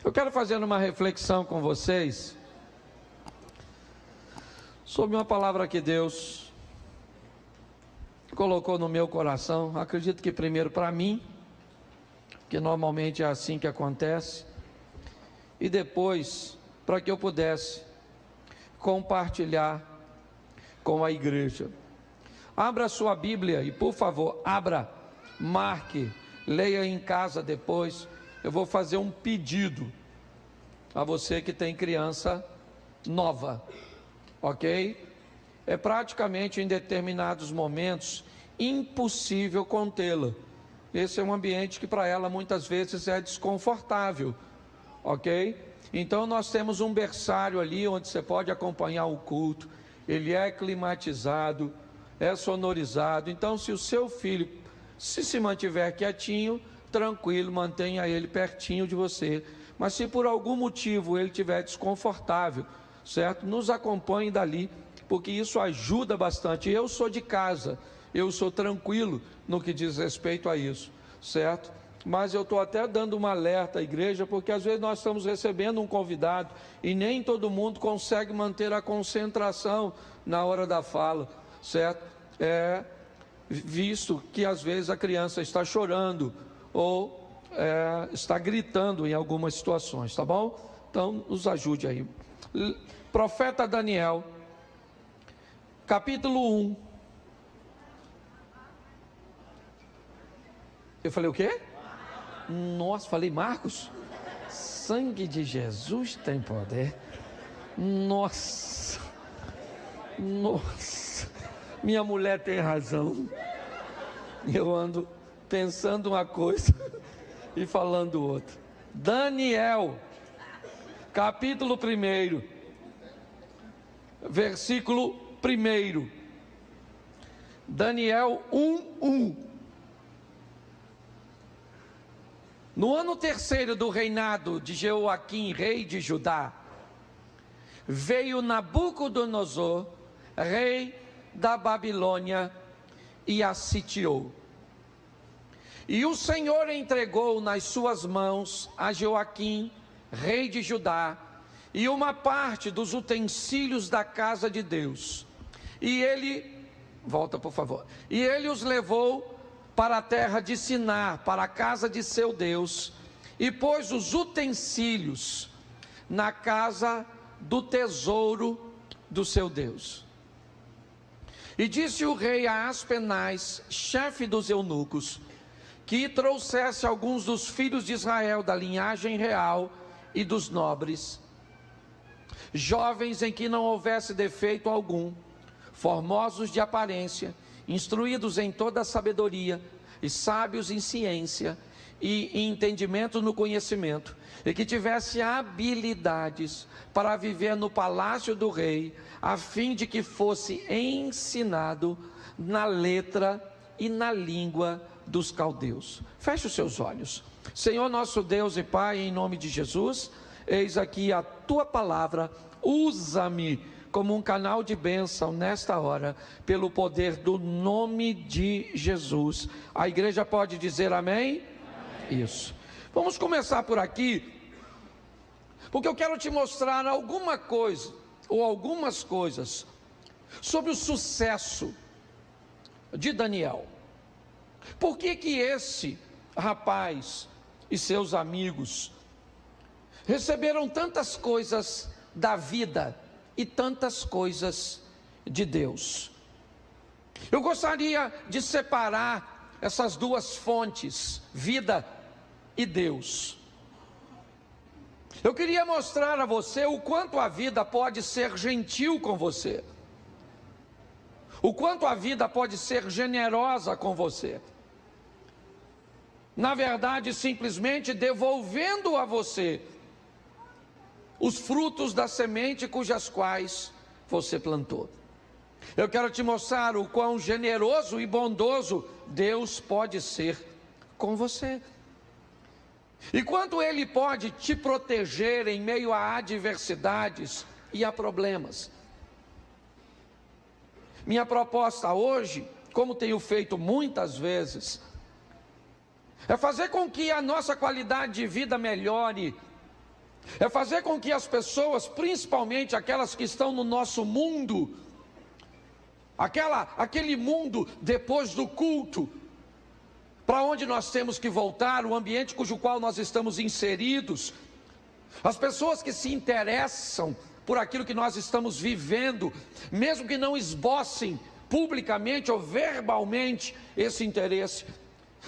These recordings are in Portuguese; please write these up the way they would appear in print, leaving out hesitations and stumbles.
Eu quero fazer uma reflexão com vocês sobre uma palavra que Deus colocou no meu coração. Acredito que primeiro para mim, que normalmente é assim que acontece, e depois para que eu pudesse compartilhar com a igreja. Abra sua Bíblia e, por favor, marque, leia em casa depois. Eu vou fazer um pedido a você que tem criança nova, ok? É praticamente em determinados momentos impossível contê-la. Esse é um ambiente que para ela muitas vezes é desconfortável, ok? Então nós temos um berçário ali onde você pode acompanhar o culto. Ele é climatizado, é sonorizado. Então, se o seu filho se mantiver quietinho, tranquilo, mantenha ele pertinho de você. Mas se por algum motivo ele estiver desconfortável, certo? Nos acompanhe dali, porque isso ajuda bastante. Eu sou de casa, eu sou tranquilo no que diz respeito a isso, certo? Mas eu estou até dando um alerta à igreja, porque às vezes nós estamos recebendo um convidado e nem todo mundo consegue manter a concentração na hora da fala, certo? Visto que às vezes a criança está chorando ou está gritando em algumas situações, tá bom? Então nos ajude aí. Profeta Daniel, capítulo 1. Eu falei o quê? Nossa, falei Marcos? Sangue de Jesus tem poder. Nossa, minha mulher tem razão. Eu ando pensando uma coisa e falando outra. Daniel, capítulo 1, versículo 1. Daniel 1:1. No ano 3º do reinado de Jeoaquim, rei de Judá, veio Nabucodonosor, rei da Babilônia, e a sitiou. E o Senhor entregou nas suas mãos a Jeoaquim, rei de Judá, e uma parte dos utensílios da casa de Deus. E ele, volta por favor, e ele os levou para a terra de Sinar, para a casa de seu Deus, e pôs os utensílios na casa do tesouro do seu Deus. E disse o rei a Aspenaz, chefe dos eunucos, que trouxesse alguns dos filhos de Israel da linhagem real e dos nobres, jovens em que não houvesse defeito algum, formosos de aparência, instruídos em toda a sabedoria, e sábios em ciência, e em entendimento no conhecimento, e que tivesse habilidades para viver no palácio do rei, a fim de que fosse ensinado na letra e na língua dos caldeus. Feche os seus olhos. Senhor nosso Deus e Pai, em nome de Jesus, eis aqui a tua palavra, usa-me como um canal de bênção nesta hora, pelo poder do nome de Jesus. A igreja pode dizer amém? Amém. Isso. Vamos começar por aqui, porque eu quero te mostrar alguma coisa, ou algumas coisas, sobre o sucesso de Daniel. Por que esse rapaz e seus amigos receberam tantas coisas da vida e tantas coisas de Deus? Eu gostaria de separar essas duas fontes, vida e Deus. Eu queria mostrar a você o quanto a vida pode ser gentil com você, o quanto a vida pode ser generosa com você. Na verdade, simplesmente devolvendo a você os frutos da semente cujas quais você plantou. Eu quero te mostrar o quão generoso e bondoso Deus pode ser com você. E quanto Ele pode te proteger em meio a adversidades e a problemas. Minha proposta hoje, como tenho feito muitas vezes, é fazer com que a nossa qualidade de vida melhore É fazer com que as pessoas, principalmente aquelas que estão no nosso mundo, aquele mundo depois do culto, para onde nós temos que voltar, o ambiente cujo qual nós estamos inseridos, as pessoas que se interessam por aquilo que nós estamos vivendo, mesmo que não esbocem publicamente ou verbalmente esse interesse.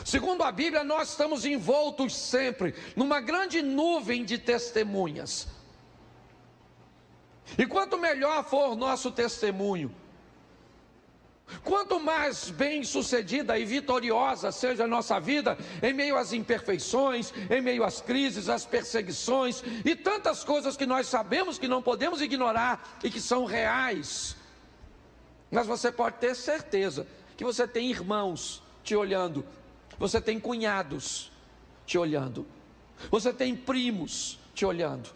Segundo a Bíblia, nós estamos envoltos sempre numa grande nuvem de testemunhas. E quanto melhor for o nosso testemunho, quanto mais bem-sucedida e vitoriosa seja a nossa vida, em meio às imperfeições, em meio às crises, às perseguições e tantas coisas que nós sabemos que não podemos ignorar e que são reais, mas você pode ter certeza que você tem irmãos te olhando, você tem cunhados te olhando, você tem primos te olhando,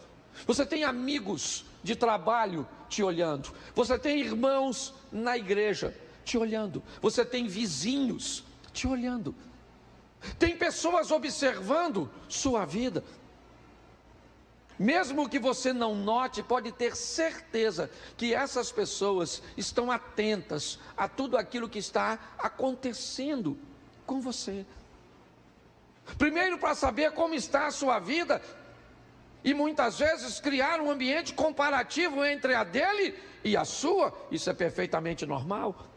você tem amigos de trabalho te olhando, você tem irmãos na igreja te olhando, você tem vizinhos te olhando, tem pessoas observando sua vida. Mesmo que você não note, pode ter certeza que essas pessoas estão atentas a tudo aquilo que está acontecendo com você. Primeiro, para saber como está a sua vida, e muitas vezes criar um ambiente comparativo entre a dele e a sua, isso é perfeitamente normal.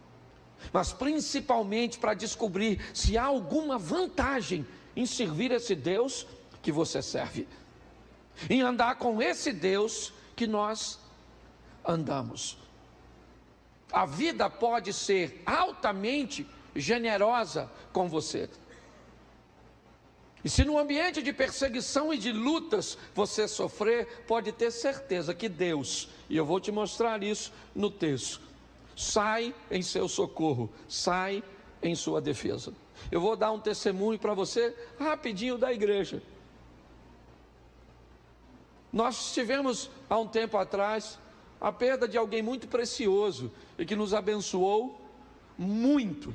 Mas principalmente para descobrir se há alguma vantagem em servir esse Deus que você serve, em andar com esse Deus que nós andamos. A vida pode ser altamente generosa com você. E se no ambiente de perseguição e de lutas você sofrer, pode ter certeza que Deus, e eu vou te mostrar isso no texto, sai em seu socorro, sai em sua defesa. Eu vou dar um testemunho para você rapidinho da igreja. Nós tivemos há um tempo atrás a perda de alguém muito precioso e que nos abençoou muito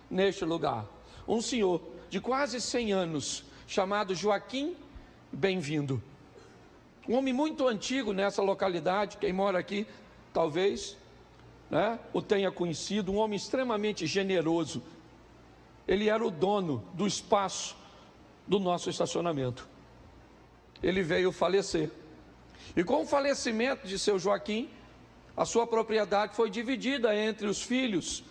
neste lugar. Um senhor de quase 100 anos, chamado Joaquim Bem-vindo. Um homem muito antigo nessa localidade, quem mora aqui talvez o tenha conhecido, um homem extremamente generoso. Ele era o dono do espaço do nosso estacionamento. Ele veio falecer. E com o falecimento de seu Joaquim, a sua propriedade foi dividida entre os filhos.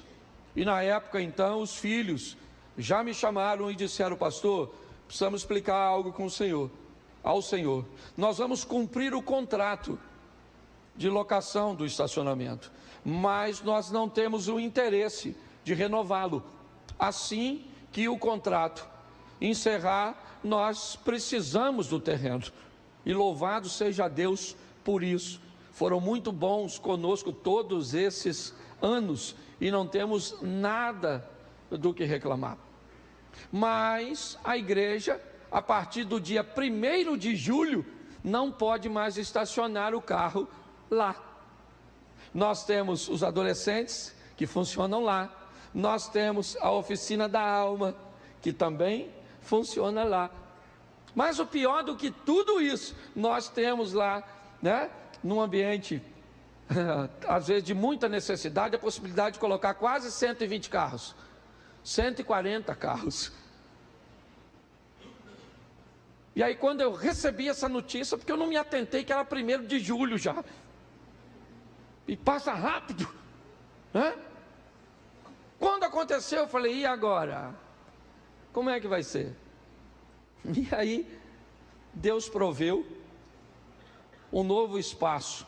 E na época então, os filhos já me chamaram e disseram: pastor, precisamos explicar algo com o senhor, ao senhor. Nós vamos cumprir o contrato de locação do estacionamento, mas nós não temos o interesse de renová-lo. Assim que o contrato encerrar, nós precisamos do terreno. E louvado seja Deus por isso. Foram muito bons conosco todos esses anos e não temos nada do que reclamar. Mas a igreja, a partir do dia 1º de julho, não pode mais estacionar o carro lá. Nós temos os adolescentes que funcionam lá. Nós temos a oficina da alma, que também funciona lá. Mas o pior do que tudo isso, nós temos lá, num ambiente, às vezes de muita necessidade, a possibilidade de colocar quase 120 carros, 140 carros. E aí quando eu recebi essa notícia, porque eu não me atentei que era 1º de julho já, e passa rápido, Quando aconteceu, eu falei: e agora? Como é que vai ser? E aí, Deus proveu um novo espaço,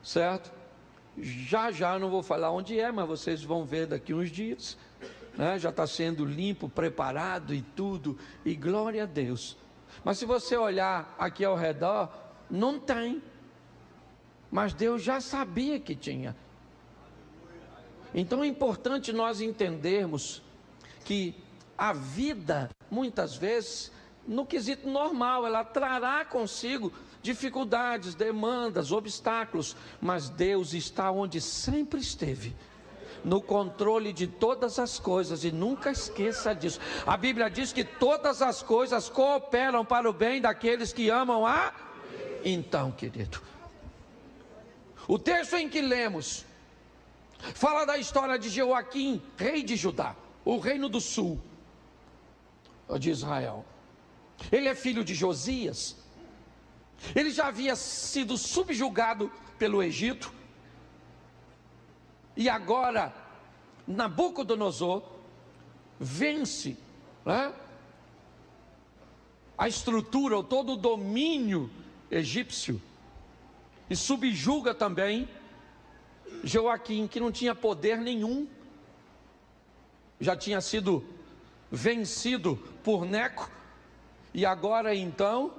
certo? Já não vou falar onde é, mas vocês vão ver daqui uns dias, já está sendo limpo, preparado e tudo, e glória a Deus. Mas se você olhar aqui ao redor, não tem, mas Deus já sabia que tinha. Então é importante nós entendermos que a vida, muitas vezes, no quesito normal, ela trará consigo dificuldades, demandas, obstáculos, mas Deus está onde sempre esteve, no controle de todas as coisas, e nunca esqueça disso. A Bíblia diz que todas as coisas cooperam para o bem daqueles que amam a Então, querido, o texto em que lemos fala da história de Joaquim, rei de Judá, o reino do sul de Israel. Ele é filho de Josias. Ele já havia sido subjugado pelo Egito. E agora Nabucodonosor vence, né, a estrutura, ou todo o domínio egípcio, e subjuga também Joaquim, que não tinha poder nenhum, já tinha sido vencido por Neco, e agora então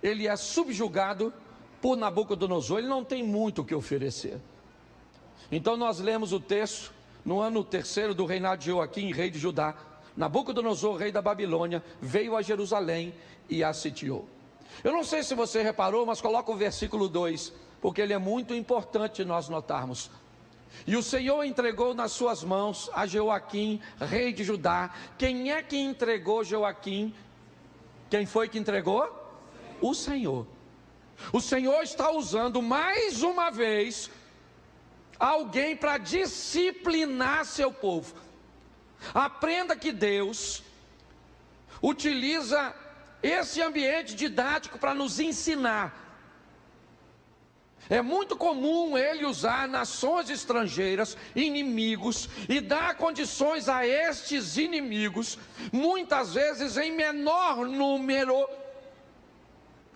ele é subjugado por Nabucodonosor. Ele não tem muito o que oferecer. Então nós lemos o texto: no ano terceiro do reinado de Joaquim, rei de Judá, Nabucodonosor, rei da Babilônia, veio a Jerusalém e a sitiou. Eu não sei se você reparou, mas coloca o versículo 2, porque ele é muito importante nós notarmos. E o Senhor entregou nas suas mãos a Joaquim, rei de Judá. Quem é que entregou Joaquim? Quem foi que entregou? O Senhor. O Senhor está usando mais uma vez alguém para disciplinar seu povo. Aprenda que Deus utiliza esse ambiente didático para nos ensinar. É muito comum ele usar nações estrangeiras, inimigos, e dar condições a estes inimigos, muitas vezes em menor número,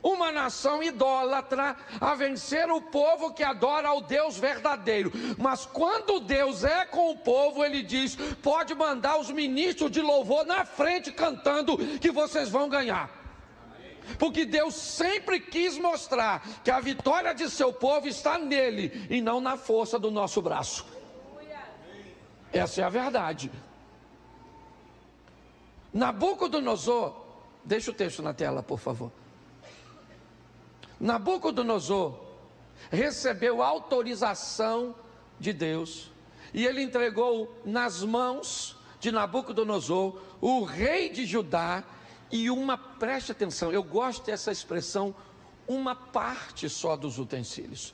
uma nação idólatra, a vencer o povo que adora ao Deus verdadeiro. Mas quando Deus é com o povo, ele diz: pode mandar os ministros de louvor na frente cantando, que vocês vão ganhar. Porque Deus sempre quis mostrar que a vitória de seu povo está nele e não na força do nosso braço. Essa é a verdade. Nabucodonosor, deixa o texto na tela, por favor. Nabucodonosor recebeu autorização de Deus e ele entregou nas mãos de Nabucodonosor, o rei de Judá, e preste atenção, eu gosto dessa expressão, uma parte só dos utensílios.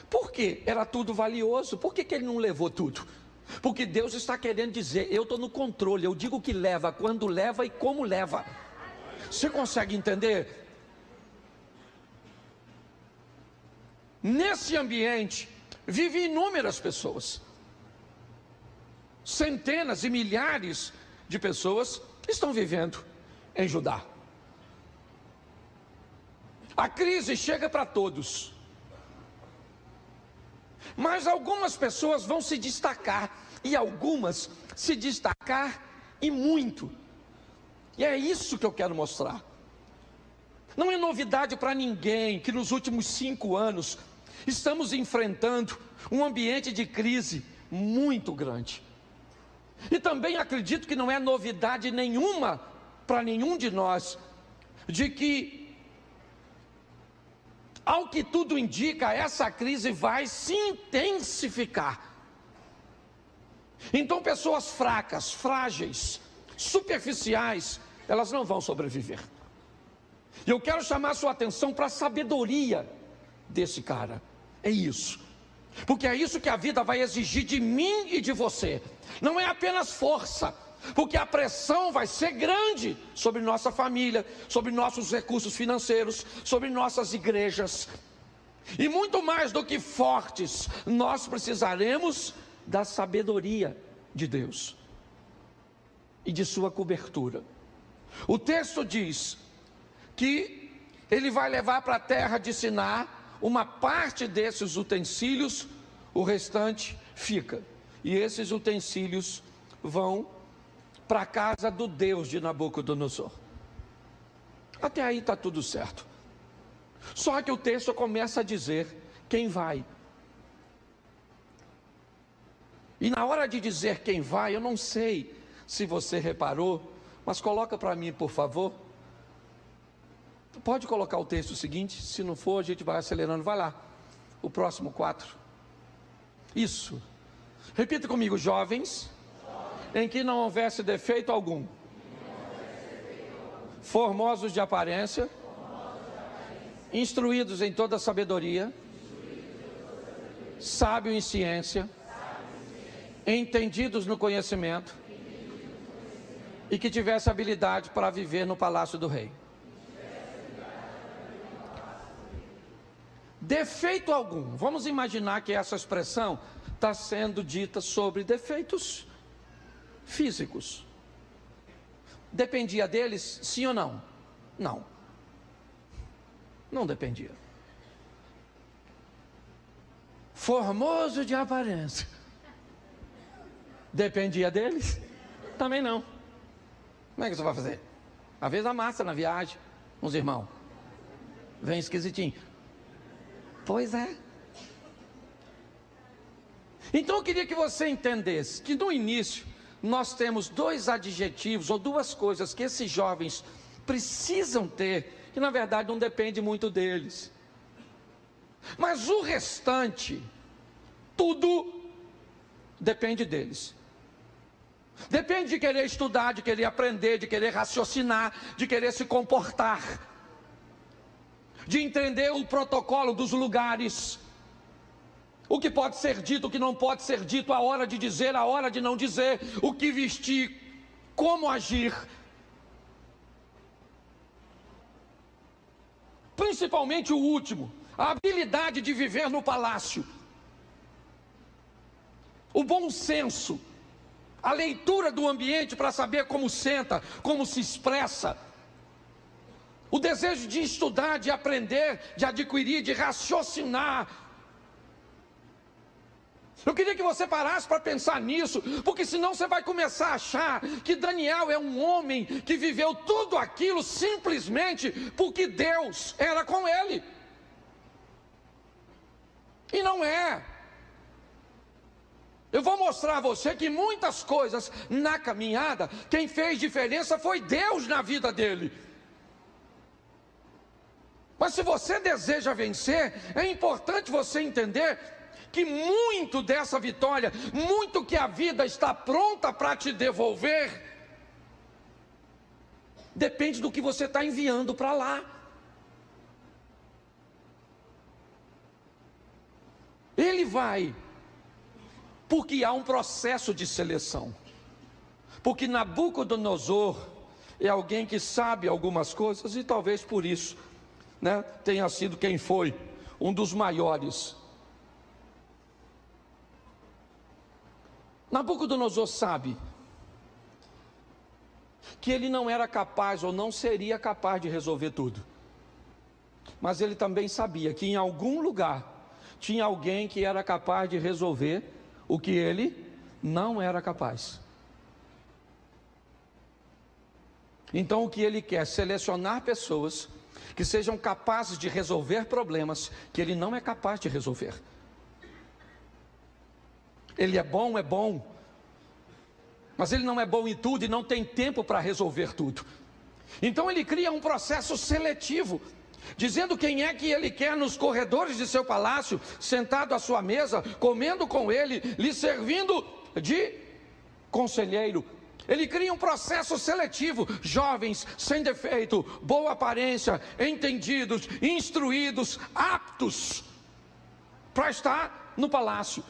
Por quê? Era tudo valioso. Por que ele não levou tudo? Porque Deus está querendo dizer: eu estou no controle, eu digo que leva, quando leva e como leva. Você consegue entender? Nesse ambiente vivem inúmeras pessoas, centenas e milhares de pessoas estão vivendo em Judá. A crise chega para todos, mas algumas pessoas vão se destacar, e algumas se destacar e muito. E é isso que eu quero mostrar. Não é novidade para ninguém que nos últimos 5 anos estamos enfrentando um ambiente de crise muito grande. E também acredito que não é novidade nenhuma para nenhum de nós, de que, ao que tudo indica, essa crise vai se intensificar. Então pessoas fracas, frágeis, superficiais, elas não vão sobreviver. E eu quero chamar a sua atenção para a sabedoria desse cara. É isso. Porque é isso que a vida vai exigir de mim e de você. Não é apenas força, porque a pressão vai ser grande sobre nossa família, sobre nossos recursos financeiros, sobre nossas igrejas. E muito mais do que fortes, nós precisaremos da sabedoria de Deus e de sua cobertura. O texto diz que ele vai levar para a terra de Siná uma parte desses utensílios, o restante fica. E esses utensílios vão para a casa do Deus de Nabucodonosor. Até aí está tudo certo. Só que o texto começa a dizer quem vai. E na hora de dizer quem vai, eu não sei se você reparou, mas coloca para mim, por favor. Pode colocar o texto seguinte, se não for a gente vai acelerando, vai lá, o próximo 4. Isso, repita comigo: jovens, em que não houvesse defeito algum, formosos de aparência instruídos em toda sabedoria, sábios em ciência, entendidos no conhecimento, e que tivesse habilidade para viver no palácio do rei. Defeito algum. Vamos imaginar que essa expressão está sendo dita sobre defeitos físicos. Dependia deles, sim ou não? Não. Não dependia. Formoso de aparência. Dependia deles? Também não. Como é que você vai fazer? Às vezes amassa na viagem, uns irmãos. Vem esquisitinho. Pois é. Então eu queria que você entendesse que no início nós temos dois adjetivos ou duas coisas que esses jovens precisam ter, que na verdade não depende muito deles. Mas o restante, tudo depende deles. Depende de querer estudar, de querer aprender, de querer raciocinar, de querer se comportar, de entender o protocolo dos lugares, o que pode ser dito, o que não pode ser dito, a hora de dizer, a hora de não dizer, o que vestir, como agir. Principalmente o último, a habilidade de viver no palácio, o bom senso, a leitura do ambiente para saber como senta, como se expressa, o desejo de estudar, de aprender, de adquirir, de raciocinar. Eu queria que você parasse para pensar nisso, porque senão você vai começar a achar que Daniel é um homem que viveu tudo aquilo simplesmente porque Deus era com ele. E não é. Eu vou mostrar a você que muitas coisas na caminhada, quem fez diferença foi Deus na vida dele. Mas se você deseja vencer, é importante você entender que muito dessa vitória, muito que a vida está pronta para te devolver, depende do que você está enviando para lá. Ele vai, porque há um processo de seleção. Porque Nabucodonosor é alguém que sabe algumas coisas e talvez por isso, tenha sido quem foi, um dos maiores. Nabucodonosor sabe que ele não era capaz ou não seria capaz de resolver tudo. Mas ele também sabia que em algum lugar tinha alguém que era capaz de resolver o que ele não era capaz. Então o que ele quer é selecionar pessoas que sejam capazes de resolver problemas que ele não é capaz de resolver. Ele é bom, mas ele não é bom em tudo e não tem tempo para resolver tudo. Então ele cria um processo seletivo, dizendo quem é que ele quer nos corredores de seu palácio, sentado à sua mesa, comendo com ele, lhe servindo de conselheiro. Ele cria um processo seletivo, jovens, sem defeito, boa aparência, entendidos, instruídos, aptos para estar no palácio.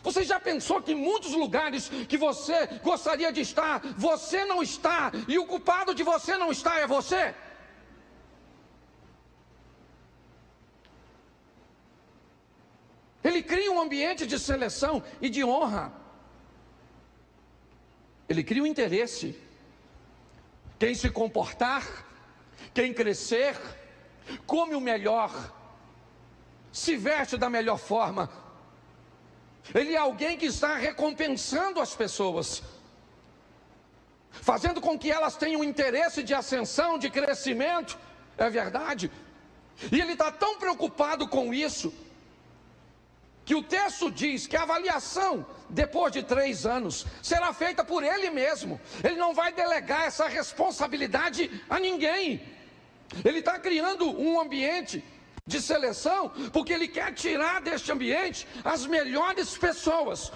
Você já pensou que em muitos lugares que você gostaria de estar, você não está, e o culpado de você não estar é você? Ele cria um ambiente de seleção e de honra. Ele cria um interesse. Quem se comportar, quem crescer, come o melhor, se veste da melhor forma. Ele é alguém que está recompensando as pessoas, fazendo com que elas tenham interesse de ascensão, de crescimento. É verdade. E ele está tão preocupado com isso, que o texto diz que a avaliação, depois de 3 anos, será feita por ele mesmo. Ele não vai delegar essa responsabilidade a ninguém. Ele está criando um ambiente de seleção, porque ele quer tirar deste ambiente as melhores pessoas,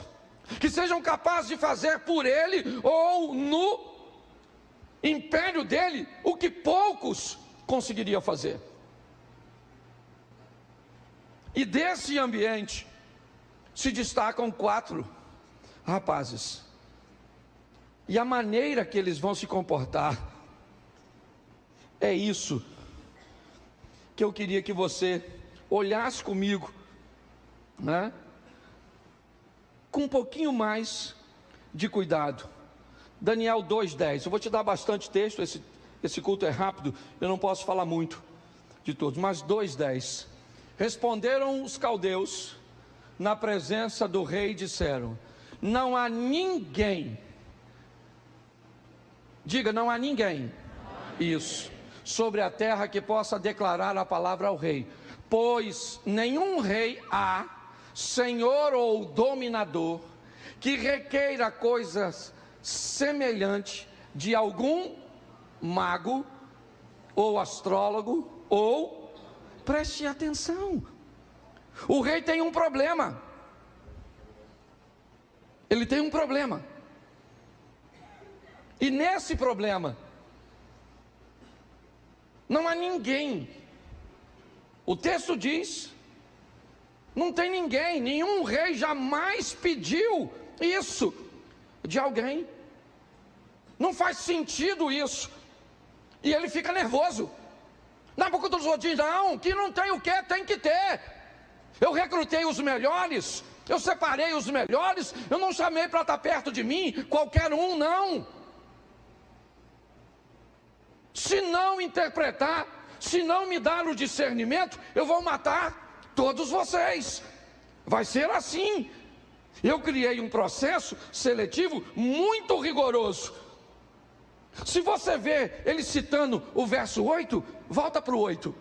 que sejam capazes de fazer por ele, ou no império dele, o que poucos conseguiriam fazer. E desse ambiente se destacam 4 rapazes. E a maneira que eles vão se comportar é isso que eu queria que você olhasse comigo, né? Com um pouquinho mais de cuidado. Daniel 2:10. Eu vou te dar bastante texto, esse culto é rápido, eu não posso falar muito de todos, mas 2:10. Responderam os caldeus na presença do rei e disseram: não há ninguém, diga, não há ninguém, isso, sobre a terra que possa declarar a palavra ao rei, pois nenhum rei há, senhor ou dominador, que requeira coisas semelhantes de algum mago ou astrólogo ou... Preste atenção, o rei tem um problema, ele tem um problema, e nesse problema, não há ninguém, o texto diz, não tem ninguém, nenhum rei jamais pediu isso de alguém, não faz sentido isso, e ele fica nervoso. Nabucodonosor diz: não, que não tem o que, tem que ter. Eu recrutei os melhores, eu separei os melhores, eu não chamei para estar perto de mim qualquer um, não. Se não interpretar, se não me dar o discernimento, eu vou matar todos vocês. Vai ser assim. Eu criei um processo seletivo muito rigoroso. Se você vê ele citando o verso 8, volta para o 8.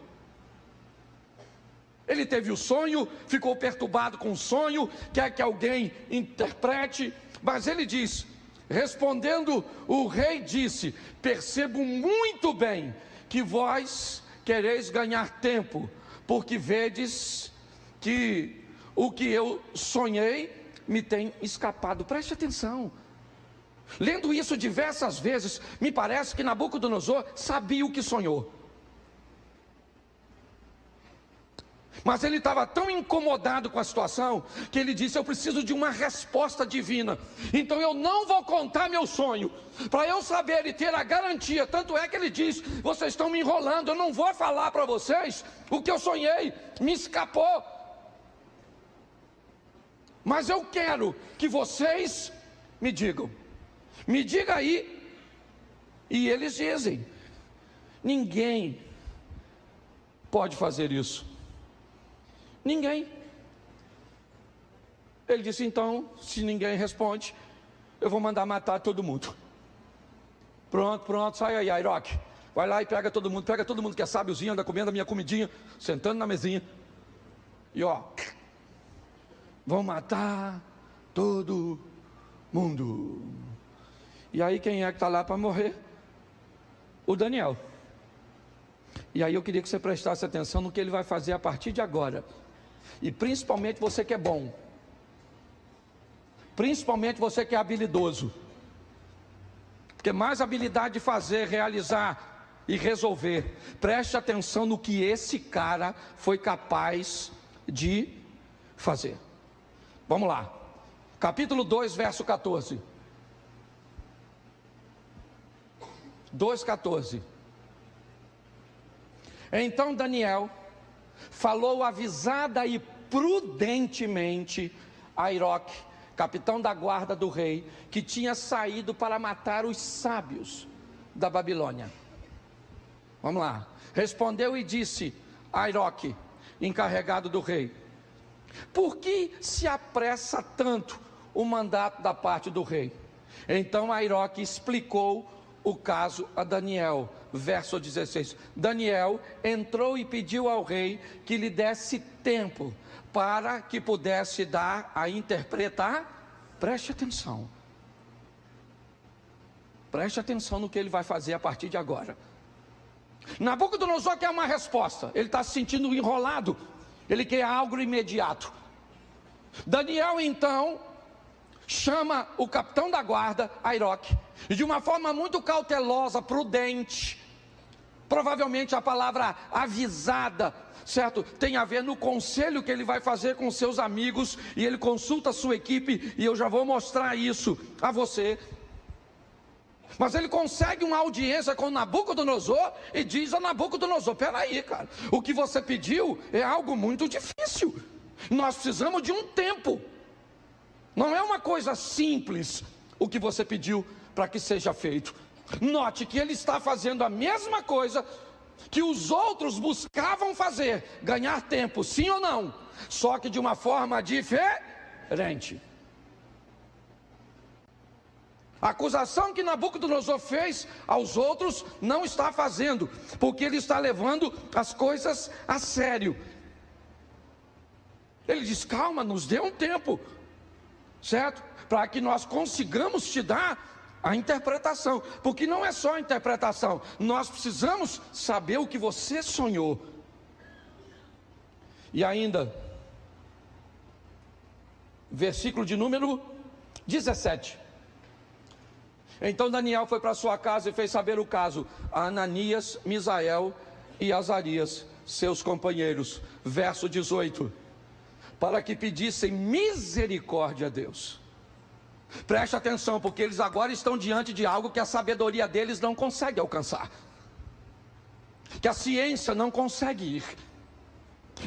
Ele teve o sonho, ficou perturbado com o sonho, quer que alguém interprete, mas ele diz, respondendo o rei disse: percebo muito bem que vós quereis ganhar tempo, porque vedes que o que eu sonhei me tem escapado. Preste atenção. Lendo isso diversas vezes, me parece que Nabucodonosor sabia o que sonhou. Mas ele estava tão incomodado com a situação, que ele disse: eu preciso de uma resposta divina. Então eu não vou contar meu sonho, para eu saber e ter a garantia. Tanto é que ele diz: vocês estão me enrolando, eu não vou falar para vocês o que eu sonhei, me escapou. Mas eu quero que vocês me digam. Me diga aí. E eles dizem: ninguém pode fazer isso. Ninguém. Ele disse: então, se ninguém responde, eu vou mandar matar todo mundo. Pronto, sai aí, Airoque. Vai lá e pega todo mundo que é sábiozinho, anda comendo a minha comidinha, sentando na mesinha. E ó, vão matar todo mundo. E aí quem é que está lá para morrer? O Daniel. E aí eu queria que você prestasse atenção no que ele vai fazer a partir de agora. E principalmente você que é bom, principalmente você que é habilidoso, porque mais habilidade de fazer, realizar e resolver. Preste atenção no que esse cara foi capaz de fazer. Vamos lá, capítulo 2, verso 14. 2,14. Então Daniel falou avisada e prudentemente a Airoque, capitão da guarda do rei, que tinha saído para matar os sábios da Babilônia. Vamos lá. Respondeu e disse a Airoque, encarregado do rei: por que se apressa tanto o mandato da parte do rei? Então Airoque explicou o caso a Daniel, verso 16. Daniel entrou e pediu ao rei que lhe desse tempo para que pudesse dar a interpretar. Preste atenção no que ele vai fazer a partir de agora. Nabucodonosor quer uma resposta, ele está se sentindo enrolado, ele quer algo imediato. Daniel então chama o capitão da guarda, Airoque, e de uma forma muito cautelosa, prudente, Provavelmente a palavra avisada, certo? Tem a ver no conselho que ele vai fazer com seus amigos, e ele consulta a sua equipe, e eu já vou mostrar isso a você. Mas ele consegue uma audiência com Nabucodonosor e diz a Nabucodonosor: peraí, cara, o que você pediu é algo muito difícil. Nós precisamos de um tempo. Não é uma coisa simples o que você pediu para que seja feito. Note que ele está fazendo a mesma coisa que os outros buscavam fazer, ganhar tempo, sim ou não, só que de uma forma diferente. A acusação que Nabucodonosor fez aos outros não está fazendo, porque ele está levando as coisas a sério. Ele diz: calma, nos dê um tempo, certo? Para que nós consigamos te dar a interpretação, porque não é só a interpretação, nós precisamos saber o que você sonhou. E ainda, versículo de número 17. Então Daniel foi para sua casa e fez saber o caso a Ananias, Misael e Azarias, seus companheiros. Verso 18. Para que pedissem misericórdia a Deus. Preste atenção, porque eles agora estão diante de algo que a sabedoria deles não consegue alcançar, que a ciência não consegue ir.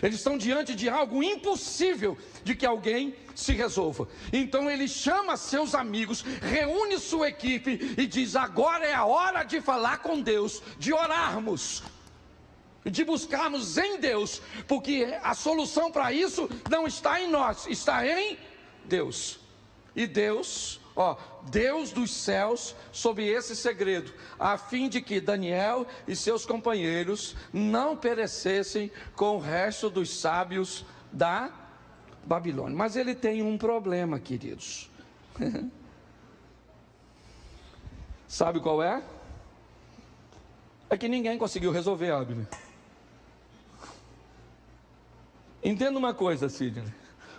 Eles estão diante de algo impossível de que alguém se resolva. Então ele chama seus amigos, reúne sua equipe e diz: agora é a hora de falar com Deus, de orarmos, de buscarmos em Deus, porque a solução para isso não está em nós, está em Deus. E Deus, Deus dos céus, sob esse segredo, a fim de que Daniel e seus companheiros não perecessem com o resto dos sábios da Babilônia. Mas ele tem um problema, queridos. Sabe qual é? É que ninguém conseguiu resolver, Abner. Entenda uma coisa, Sidney.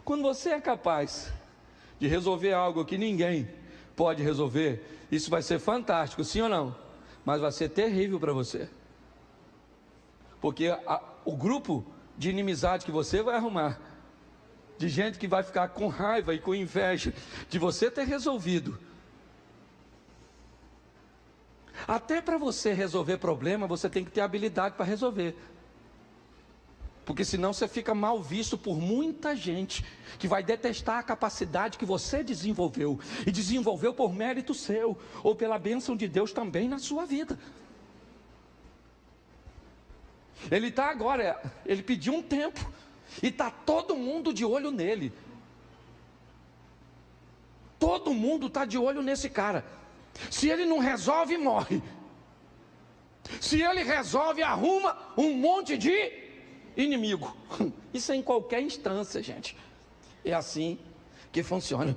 Quando você é capaz de resolver algo que ninguém pode resolver, isso vai ser fantástico, sim ou não? Mas vai ser terrível para você, porque o grupo de inimizade que você vai arrumar, de gente que vai ficar com raiva e com inveja de você ter resolvido. Até para você resolver problema, você tem que ter habilidade para resolver, porque senão você fica mal visto por muita gente, que vai detestar a capacidade que você desenvolveu, e desenvolveu por mérito seu, ou pela bênção de Deus também na sua vida. Ele está agora, ele pediu um tempo, e está todo mundo de olho nele. Todo mundo está de olho nesse cara. Se ele não resolve, morre. Se ele resolve, arruma um monte de inimigo. Isso é em qualquer instância, gente. É assim que funciona.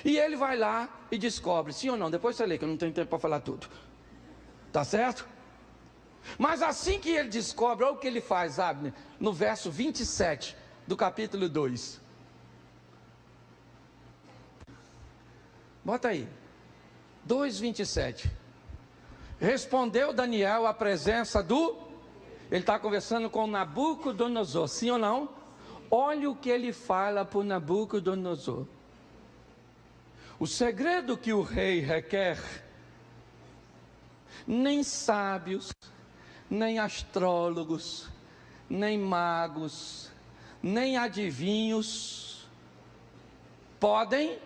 E ele vai lá e descobre, sim ou não? Depois você lê, que eu não tenho tempo para falar tudo. Tá certo? Mas assim que ele descobre, olha o que ele faz, Abner, no verso 27 do capítulo 2. Bota aí. 2:27. Respondeu Daniel à presença do... Ele está conversando com Nabucodonosor, sim ou não? Olha o que ele fala para o Nabucodonosor. O segredo que o rei requer, nem sábios, nem astrólogos, nem magos, nem adivinhos podem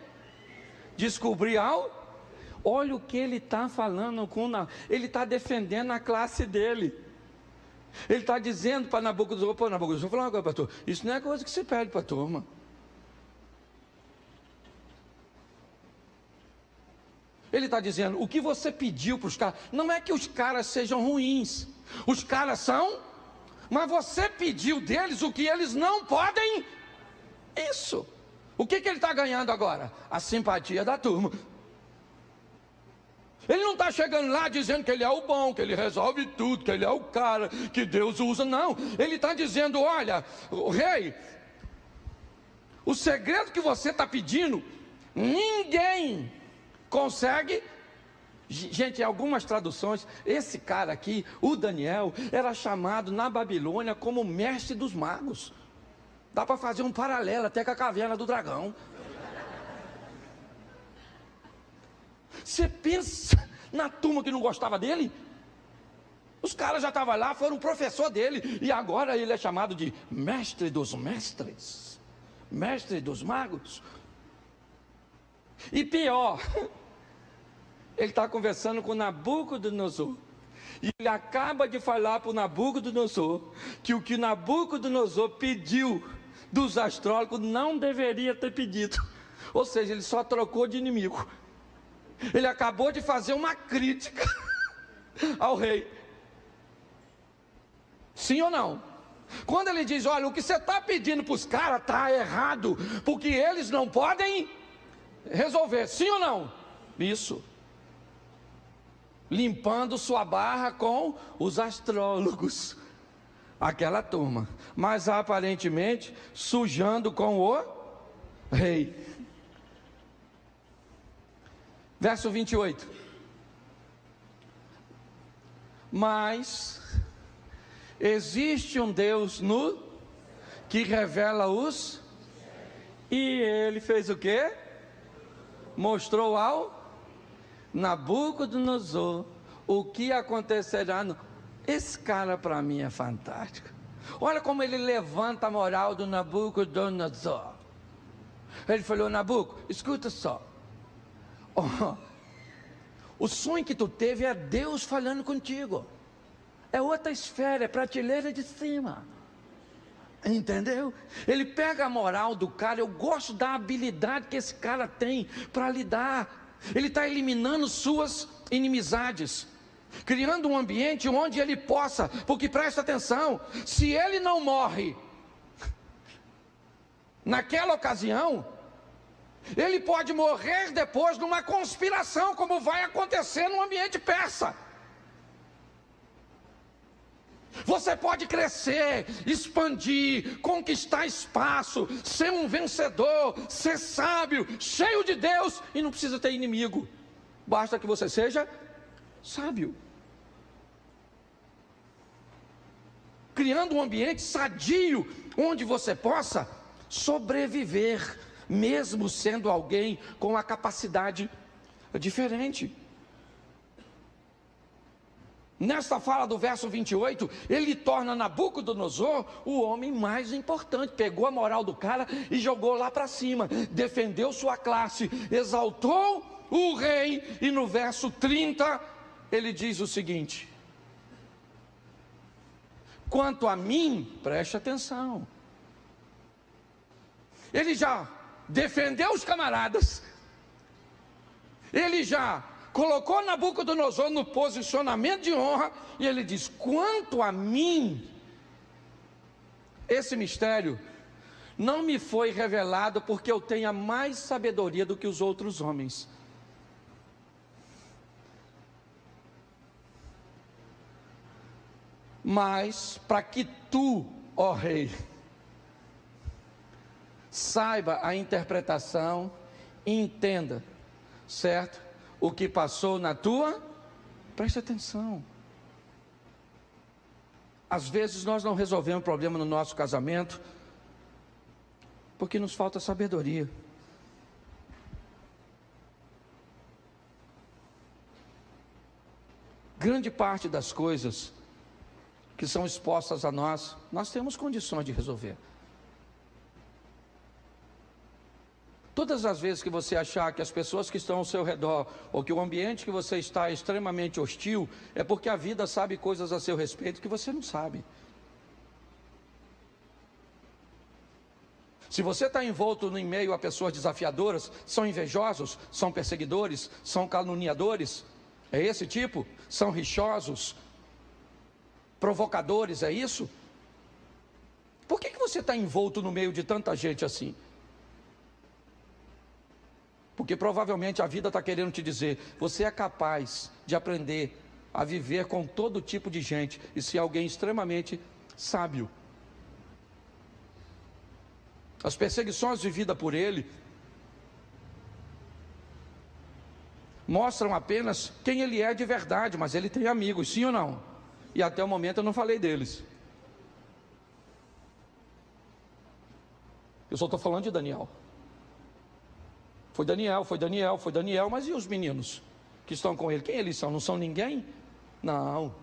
descobrir algo. Olha o que ele está falando ele está defendendo a classe dele. Ele está dizendo para Nabucodonosor: pô, Nabucodonosor, vou falar uma coisa, pastor, isso não é coisa que se pede para a turma. Ele está dizendo, o que você pediu para os caras, não é que os caras sejam ruins, os caras são, mas você pediu deles o que eles não podem. Isso. O que ele está ganhando agora? A simpatia da turma. Ele não está chegando lá dizendo que ele é o bom, que ele resolve tudo, que ele é o cara que Deus usa, não. Ele está dizendo, olha, o rei, o segredo que você está pedindo, ninguém consegue Gente, em algumas traduções, esse cara aqui, o Daniel, era chamado na Babilônia como mestre dos magos. Dá para fazer um paralelo até com a caverna do dragão. Você pensa na turma que não gostava dele? Os caras já estavam lá, foram professor dele, e agora ele é chamado de mestre dos mestres, mestre dos magos. E pior, ele está conversando com Nabucodonosor, e ele acaba de falar para o Nabucodonosor que o que Nabucodonosor pediu dos astrólogos não deveria ter pedido. Ou seja, ele só trocou de inimigo. Ele acabou de fazer uma crítica ao rei. Sim ou não? Quando ele diz, olha, o que você está pedindo para os caras está errado, porque eles não podem resolver. Sim ou não? Isso. Limpando sua barra com os astrólogos. Aquela turma. Mas aparentemente sujando com o rei. Verso 28. Mas existe um Deus que revela os... E ele fez o quê? Mostrou ao Nabucodonosor o que acontecerá Esse cara para mim é fantástico. Olha como ele levanta a moral do Nabucodonosor. Ele falou, Nabuco, escuta só. O sonho que tu teve é Deus falando contigo. É outra esfera, é prateleira de cima. Entendeu? Ele pega a moral do cara. Eu gosto da habilidade que esse cara tem para lidar. Ele está eliminando suas inimizades, criando um ambiente onde ele possa, porque presta atenção, se ele não morre naquela ocasião, ele pode morrer depois numa conspiração, como vai acontecer no ambiente persa. Você pode crescer, expandir, conquistar espaço, ser um vencedor, ser sábio, cheio de Deus, e não precisa ter inimigo, basta que você seja sábio, criando um ambiente sadio, onde você possa sobreviver, mesmo sendo alguém com uma capacidade diferente. Nesta fala do verso 28, ele torna Nabucodonosor o homem mais importante. Pegou a moral do cara e jogou lá para cima, defendeu sua classe, exaltou o rei, e no verso 30 ele diz o seguinte: quanto a mim, preste atenção, ele já defendeu os camaradas, ele já colocou Nabucodonosor no posicionamento de honra, e ele diz, quanto a mim, esse mistério não me foi revelado porque eu tenha mais sabedoria do que os outros homens. Mas para que tu, ó rei, saiba a interpretação e entenda, certo? O que passou na tua, preste atenção. Às vezes nós não resolvemos o problema no nosso casamento porque nos falta sabedoria. Grande parte das coisas que são expostas a nós temos condições de resolver. Todas as vezes que você achar que as pessoas que estão ao seu redor, ou que o ambiente que você está é extremamente hostil, é porque a vida sabe coisas a seu respeito que você não sabe. Se você está envolto em meio a pessoas desafiadoras, são invejosos, são perseguidores, são caluniadores, é esse tipo? São rixosos, provocadores, é isso? Por que você está envolto no meio de tanta gente assim? Porque provavelmente a vida está querendo te dizer, você é capaz de aprender a viver com todo tipo de gente e ser alguém extremamente sábio. As perseguições vividas por ele mostram apenas quem ele é de verdade, mas ele tem amigos, sim ou não? E até o momento eu não falei deles. Eu só estou falando de Daniel. Foi Daniel, mas e os meninos que estão com ele? Quem eles são? Não são ninguém? Não,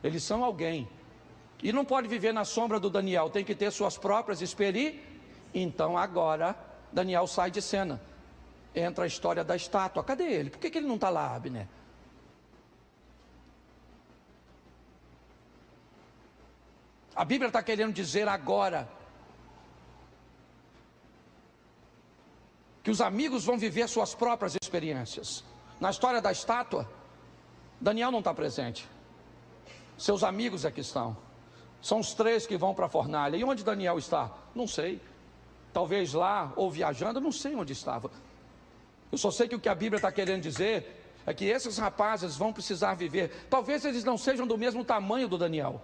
eles são alguém. E não pode viver na sombra do Daniel, tem que ter suas próprias experiências. Então agora, Daniel sai de cena. Entra a história da estátua. Cadê ele? Por que ele não está lá, Abner? A Bíblia está querendo dizer agora que os amigos vão viver suas próprias experiências. Na história da estátua, Daniel não está presente. Seus amigos é que estão. São os 3 que vão para a fornalha. E onde Daniel está? Não sei. Talvez lá ou viajando, não sei onde estava. Eu só sei que o que a Bíblia está querendo dizer é que esses rapazes vão precisar viver. Talvez eles não sejam do mesmo tamanho do Daniel.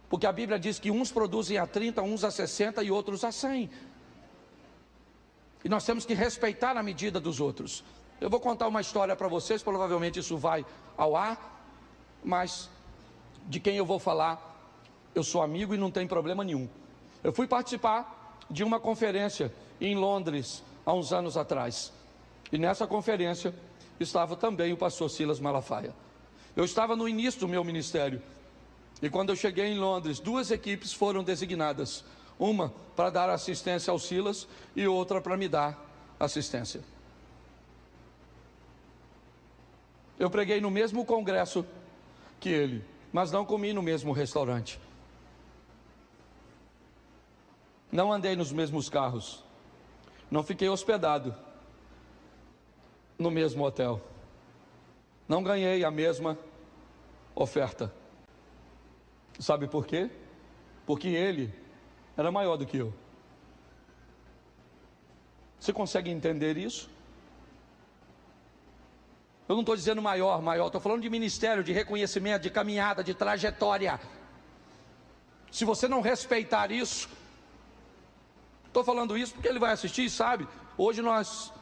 Porque a Bíblia diz que uns produzem a 30, uns a 60 e outros a 100. E nós temos que respeitar a medida dos outros. Eu vou contar uma história para vocês, provavelmente isso vai ao ar, mas de quem eu vou falar, eu sou amigo e não tem problema nenhum. Eu fui participar de uma conferência em Londres, há uns anos atrás. E nessa conferência estava também o pastor Silas Malafaia. Eu estava no início do meu ministério. E quando eu cheguei em Londres, 2 equipes foram designadas. Uma para dar assistência ao Silas e outra para me dar assistência. Eu preguei no mesmo congresso que ele, mas não comi no mesmo restaurante. Não andei nos mesmos carros. Não fiquei hospedado no mesmo hotel. Não ganhei a mesma oferta. Sabe por quê? Porque ele era maior do que eu. Você consegue entender isso? Eu não estou dizendo maior, estou falando de ministério, de reconhecimento, de caminhada, de trajetória. Se você não respeitar isso, estou falando isso porque ele vai assistir, sabe? Hoje nós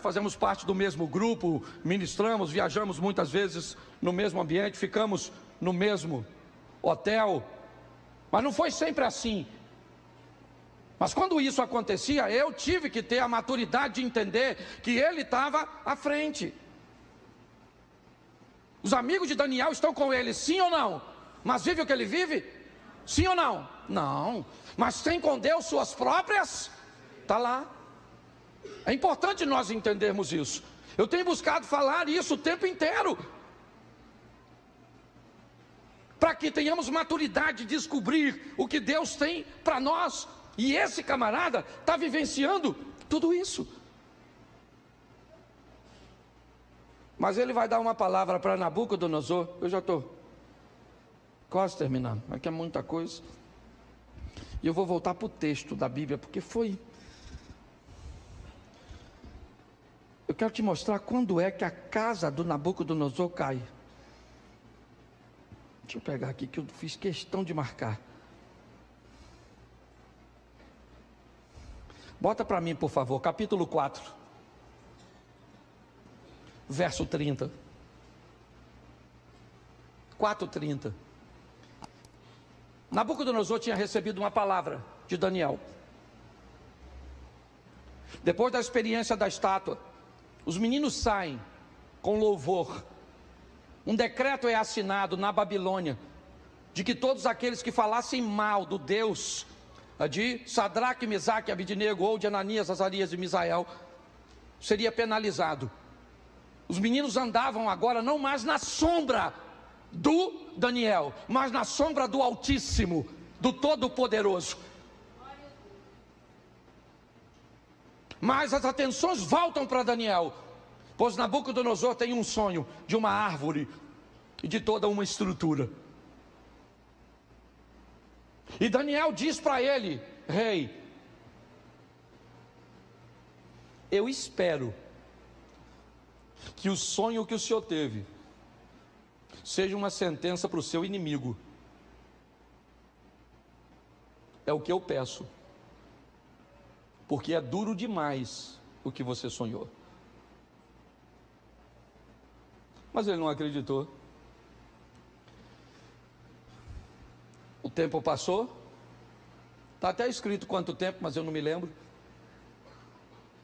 fazemos parte do mesmo grupo, ministramos, viajamos muitas vezes no mesmo ambiente, ficamos no mesmo hotel, mas não foi sempre assim. Mas quando isso acontecia, eu tive que ter a maturidade de entender que ele estava à frente. Os amigos de Daniel estão com ele, sim ou não? Mas vive o que ele vive? Sim ou não? Não. Mas tem com Deus suas próprias? Está lá. É importante nós entendermos isso. Eu tenho buscado falar isso o tempo inteiro, para que tenhamos maturidade de descobrir o que Deus tem para nós. E esse camarada está vivenciando tudo isso. Mas ele vai dar uma palavra para Nabucodonosor. Eu já estou quase terminando, aqui é muita coisa. E eu vou voltar para o texto da Bíblia, porque foi... Eu quero te mostrar quando é que a casa do Nabucodonosor cai. Deixa eu pegar aqui que eu fiz questão de marcar. Bota para mim, por favor, capítulo 4, verso 30. 4:30. Nabucodonosor tinha recebido uma palavra de Daniel. Depois da experiência da estátua, os meninos saem com louvor. Um decreto é assinado na Babilônia, de que todos aqueles que falassem mal do Deus de Sadraque, Mesaque, Abidnego, ou de Ananias, Azarias e Misael, seria penalizado. Os meninos andavam agora não mais na sombra do Daniel, mas na sombra do Altíssimo, do Todo-Poderoso. Mas as atenções voltam para Daniel, pois Nabucodonosor tem um sonho de uma árvore e de toda uma estrutura. E Daniel diz para ele: rei, eu espero que o sonho que o senhor teve seja uma sentença para o seu inimigo. É o que eu peço, porque é duro demais o que você sonhou. Mas ele não acreditou. O tempo passou. Está até escrito quanto tempo, mas eu não me lembro.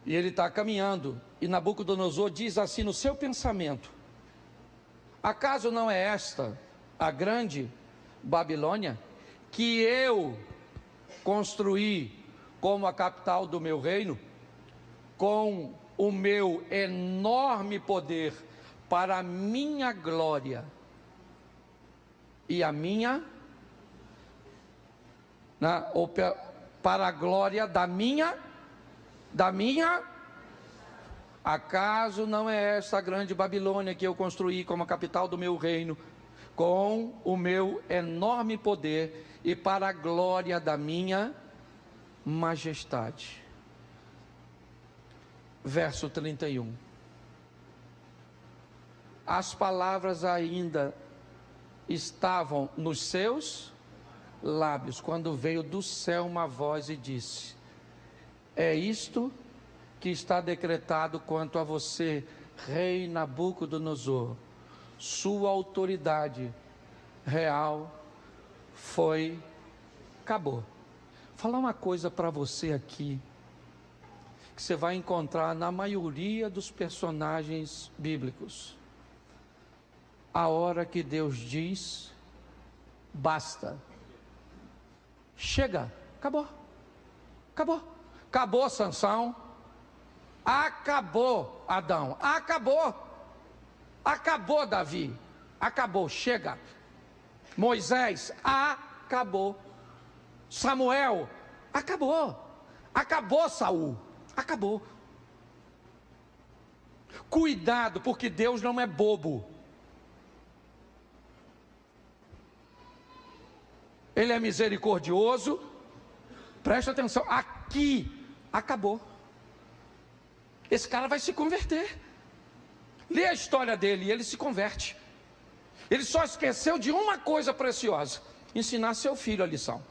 E ele está caminhando. E Nabucodonosor diz assim no seu pensamento: acaso não é esta a grande Babilônia, que eu construí como a capital do meu reino, com o meu enorme poder, para a minha glória e a minha, ou para a glória da minha, acaso não é essa a grande Babilônia que eu construí como a capital do meu reino, com o meu enorme poder e para a glória da minha majestade? Verso 31. As palavras ainda estavam nos seus lábios, quando veio do céu uma voz e disse: é isto que está decretado quanto a você, rei Nabucodonosor. Sua autoridade real acabou. Vou falar uma coisa para você aqui, que você vai encontrar na maioria dos personagens bíblicos. A hora que Deus diz, basta. Chega, acabou. Acabou Sansão, acabou Adão, acabou Davi, acabou, chega. Moisés, acabou. Samuel, acabou Saul, acabou. Cuidado, porque Deus não é bobo. Ele é misericordioso. Presta atenção, aqui acabou. Esse cara vai se converter. Lê a história dele e ele se converte. Ele só esqueceu de uma coisa preciosa: ensinar seu filho a lição.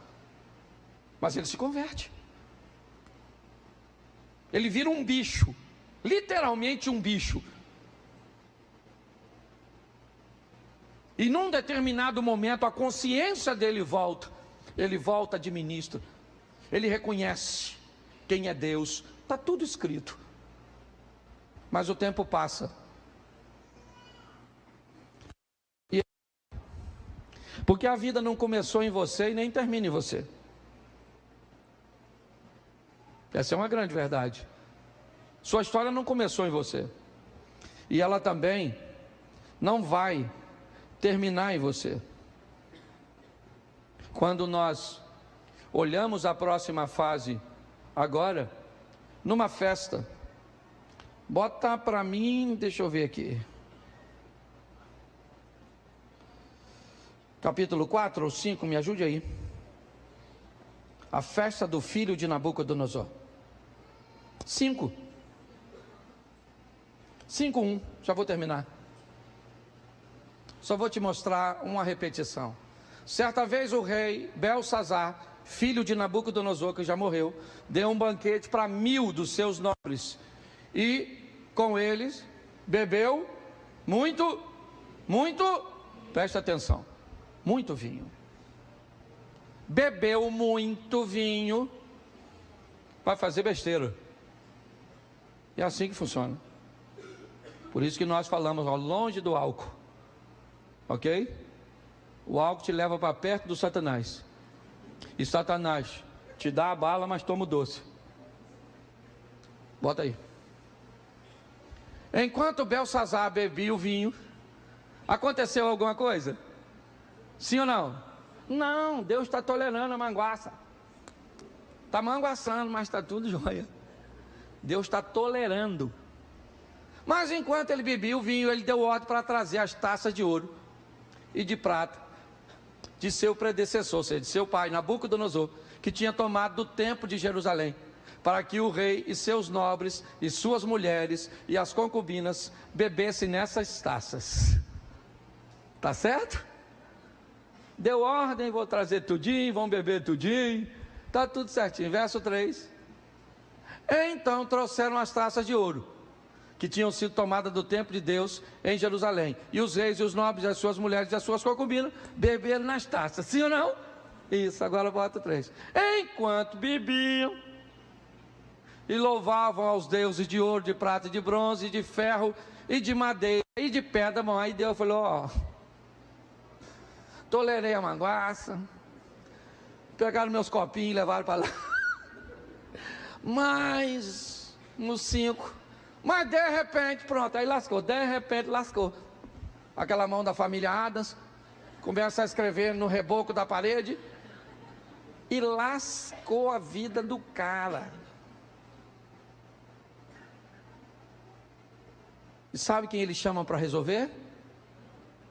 Mas ele se converte. Ele vira um bicho, literalmente um bicho. E num determinado momento a consciência dele volta. Ele volta de ministro. Ele reconhece quem é Deus. Está tudo escrito. Mas o tempo passa. Porque a vida não começou em você e nem termina em você. Essa é uma grande verdade. Sua história não começou em você. E ela também não vai terminar em você. Quando nós olhamos a próxima fase agora, numa festa, bota para mim, deixa eu ver aqui, capítulo 4 ou 5, me ajude aí. A festa do filho de Nabucodonosor. 5:1, já vou terminar. Só vou te mostrar uma repetição. Certa vez o rei Belsazar, filho de Nabucodonosor, que já morreu, deu um banquete para 1000 dos seus nobres. E com eles bebeu muito, presta atenção, muito vinho. Bebeu muito vinho, vai fazer besteira. É assim que funciona. Por isso que nós falamos, ó, longe do álcool. Ok? O álcool te leva para perto do Satanás. E Satanás te dá a bala, mas toma o doce. Bota aí. Enquanto Belsazar bebia o vinho, aconteceu alguma coisa? Sim ou não? Não, Deus está tolerando a manguaça. Está manguaçando, mas está tudo jóia. Deus está tolerando. Mas enquanto ele bebia o vinho, ele deu ordem para trazer as taças de ouro e de prata de seu predecessor, ou seja, de seu pai, Nabucodonosor, que tinha tomado do templo de Jerusalém, para que o rei e seus nobres e suas mulheres e as concubinas bebessem nessas taças. Tá certo? Deu ordem, vou trazer tudinho, vão beber tudinho, tá tudo certinho. Verso 3. Então trouxeram as taças de ouro, que tinham sido tomadas do templo de Deus em Jerusalém. E os reis e os nobres, as suas mulheres e as suas concubinas beberam nas taças. Sim ou não? Isso, agora bota 3. Enquanto bebiam e louvavam aos deuses de ouro, de prata, de bronze, de ferro e de madeira e de pedra. Bom, aí Deus falou: ó, tolerei a manguaça, pegaram meus copinhos e levaram para lá. Mas nos 5, mas de repente, pronto, aí lascou, de repente lascou. Aquela mão da família Adams começa a escrever no reboco da parede e lascou a vida do cara. E sabe quem eles chamam para resolver?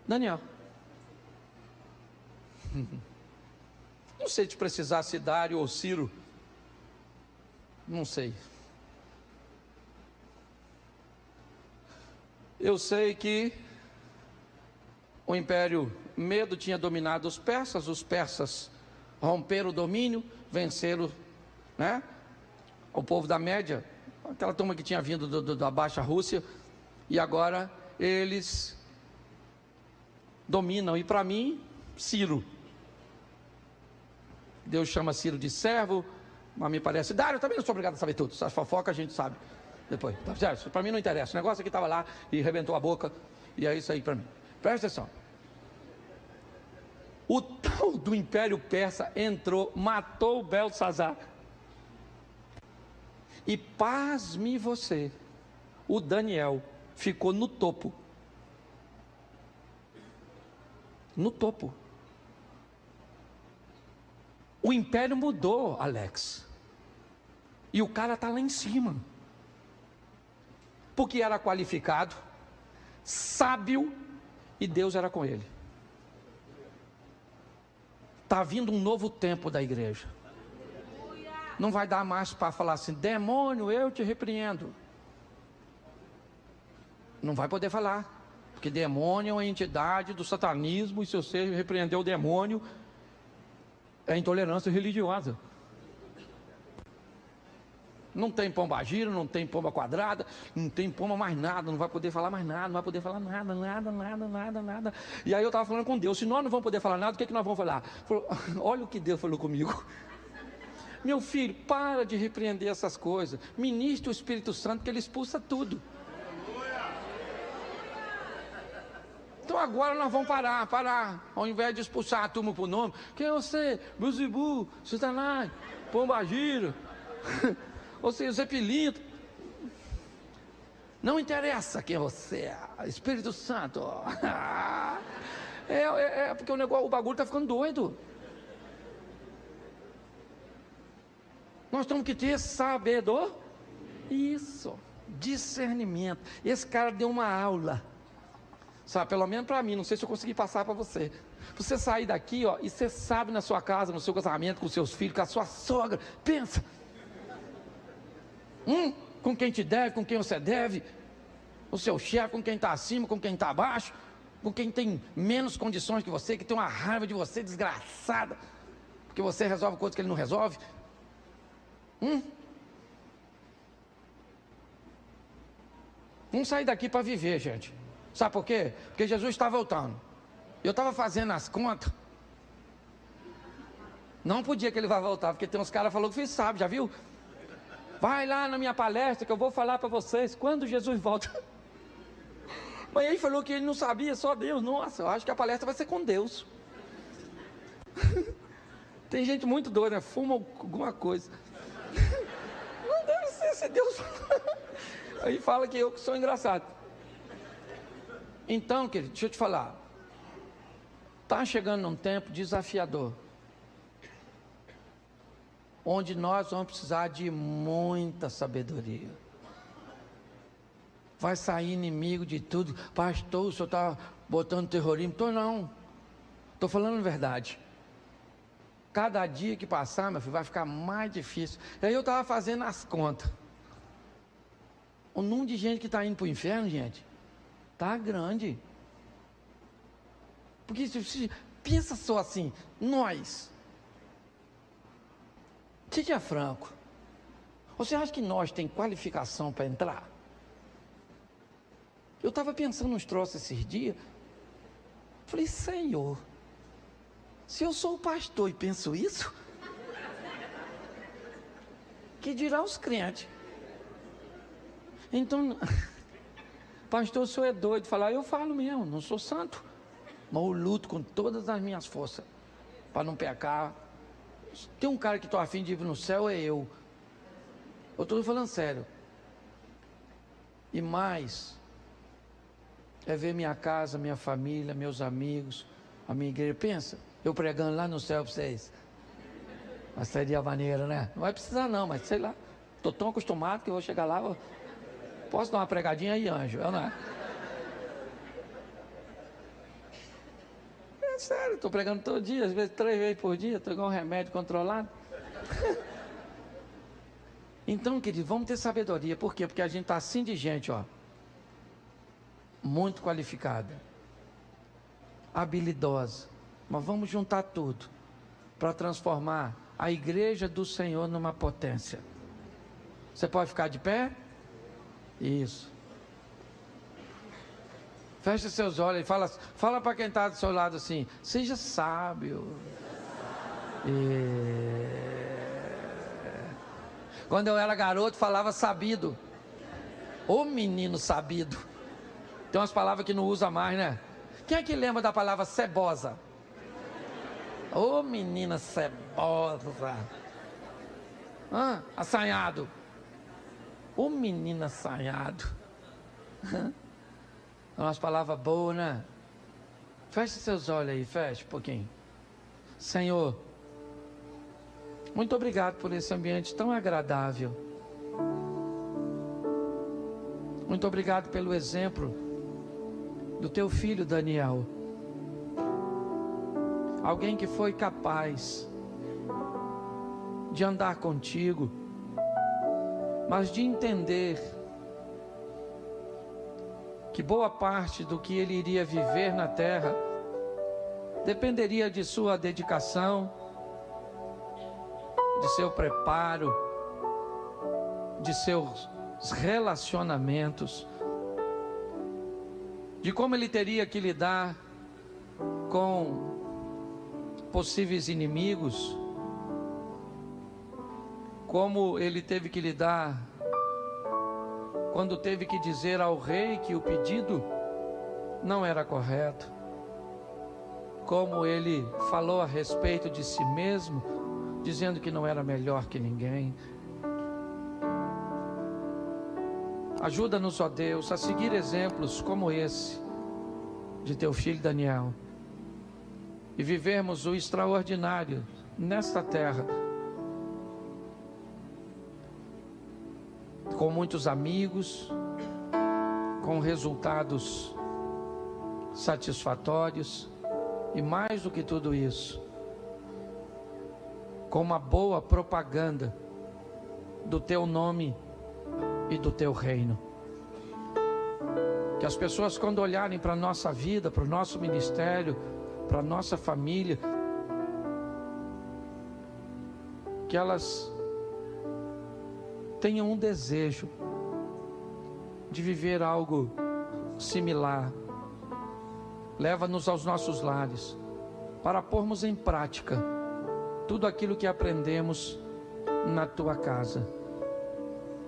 Daniel. Não sei se precisasse Dário ou Ciro, não sei. Eu sei que o Império Medo tinha dominado os persas romperam o domínio, venceram, né, o povo da Média, aquela turma que tinha vindo da Baixa Rússia, e agora eles dominam. E para mim, Ciro, Deus chama Ciro de servo, mas me parece, Dário, eu também não sou obrigado a saber tudo, essas fofocas a gente sabe depois, para mim não interessa, o negócio aqui estava lá e rebentou a boca, e é isso aí para mim. Presta atenção, o tal do Império Persa entrou, matou o Belsazar, e pasme você, o Daniel ficou no topo. No topo. O império mudou, Alex. E o cara está lá em cima. Porque era qualificado, sábio, e Deus era com ele. Está vindo um novo tempo da igreja. Não vai dar mais para falar assim: demônio, eu te repreendo. Não vai poder falar. Porque demônio é uma entidade do satanismo, e se você repreender o demônio, é intolerância religiosa. Não tem pomba gira, não tem pomba quadrada, não tem pomba mais nada, não vai poder falar mais nada, não vai poder falar nada. E aí eu estava falando com Deus: se nós não vamos poder falar nada, o que é que nós vamos falar? Falou, olha o que Deus falou comigo: meu filho, para de repreender essas coisas, ministra o Espírito Santo, que ele expulsa tudo. Então agora nós vamos parar, ao invés de expulsar a turma por nome. Quem é você? Buzibu, Satanás, Pombagira, você, Zé Pilinto. Não interessa quem você é, Espírito Santo. Porque o bagulho está ficando doido. Nós temos que ter sabedoria. Isso, discernimento. Esse cara deu uma aula. Sabe, pelo menos para mim, não sei se eu consegui passar para você. Você sair daqui, ó, e você sabe na sua casa, no seu casamento, com seus filhos, com a sua sogra, pensa. Com quem te deve, com quem você deve, o seu chefe, com quem está acima, com quem está abaixo, com quem tem menos condições que você, que tem uma raiva de você desgraçada, porque você resolve coisas que ele não resolve. Vamos sair daqui para viver, gente. Sabe por quê? Porque Jesus está voltando. Eu estava fazendo as contas. Não podia que ele vai voltar, porque tem uns caras que falaram que fez, sabe, já viu? Vai lá na minha palestra que eu vou falar para vocês quando Jesus volta. Mas ele falou que ele não sabia, só Deus. Nossa, eu acho que a palestra vai ser com Deus. Tem gente muito doida, né? Fuma alguma coisa. Não deve ser, se Deus. Aí fala que eu que sou engraçado. Então, querido, deixa eu te falar. Está chegando um tempo desafiador, onde nós vamos precisar de muita sabedoria. Vai sair inimigo de tudo. Pastor, o senhor está botando terrorismo? Estou não. Estou falando a verdade. Cada dia que passar, meu filho, vai ficar mais difícil. E aí eu estava fazendo as contas. O número de gente que está indo para o inferno, gente, está grande. Porque pensa só assim, nós, seja franco, você acha que nós tem qualificação para entrar? Eu estava pensando nos troços esses dias. Falei, Senhor, se eu sou o pastor e penso isso, que dirá os crentes? Então, pastor, o senhor é doido. Falar, eu falo mesmo, não sou santo, mas eu luto com todas as minhas forças para não pecar. Tem um cara que estou afim de ir no céu, é eu. Eu estou falando sério. E mais, é ver minha casa, minha família, meus amigos, a minha igreja. Pensa, eu pregando lá no céu para vocês. Mas seria maneiro, né? Não vai precisar não, mas sei lá. Estou tão acostumado que eu vou chegar lá. Posso dar uma pregadinha aí, anjo? Eu não é? É sério, estou pregando todo dia, às vezes 3 vezes por dia. Estou igual um remédio controlado. Então, querido, vamos ter sabedoria. Por quê? Porque a gente está assim de gente, ó. Muito qualificada. Habilidosa. Mas vamos juntar tudo para transformar a igreja do Senhor numa potência. Você pode ficar de pé? Isso. Feche seus olhos e fala para quem está do seu lado assim, seja sábio. Quando eu era garoto, falava sabido. Ô menino sabido. Tem umas palavras que não usa mais, né? Quem é que lembra da palavra cebosa? Ô menina cebosa. Assanhado. Ô menino assanhado. É umas palavras boas, né? Feche seus olhos aí, feche um pouquinho. Senhor, muito obrigado por esse ambiente tão agradável. Muito obrigado pelo exemplo do teu filho Daniel. Alguém que foi capaz de andar contigo, mas de entender que boa parte do que ele iria viver na terra dependeria de sua dedicação, de seu preparo, de seus relacionamentos, de como ele teria que lidar com possíveis inimigos, como ele teve que lidar quando teve que dizer ao rei que o pedido não era correto, como ele falou a respeito de si mesmo, dizendo que não era melhor que ninguém. Ajuda-nos, ó Deus, a seguir exemplos como esse de teu filho Daniel e vivermos o extraordinário nesta terra, com muitos amigos, com resultados satisfatórios e, mais do que tudo isso, com uma boa propaganda do teu nome e do teu reino. Que as pessoas, quando olharem para a nossa vida, para o nosso ministério, para a nossa família, que elas tenham um desejo de viver algo similar. Leva-nos aos nossos lares para pormos em prática tudo aquilo que aprendemos na tua casa.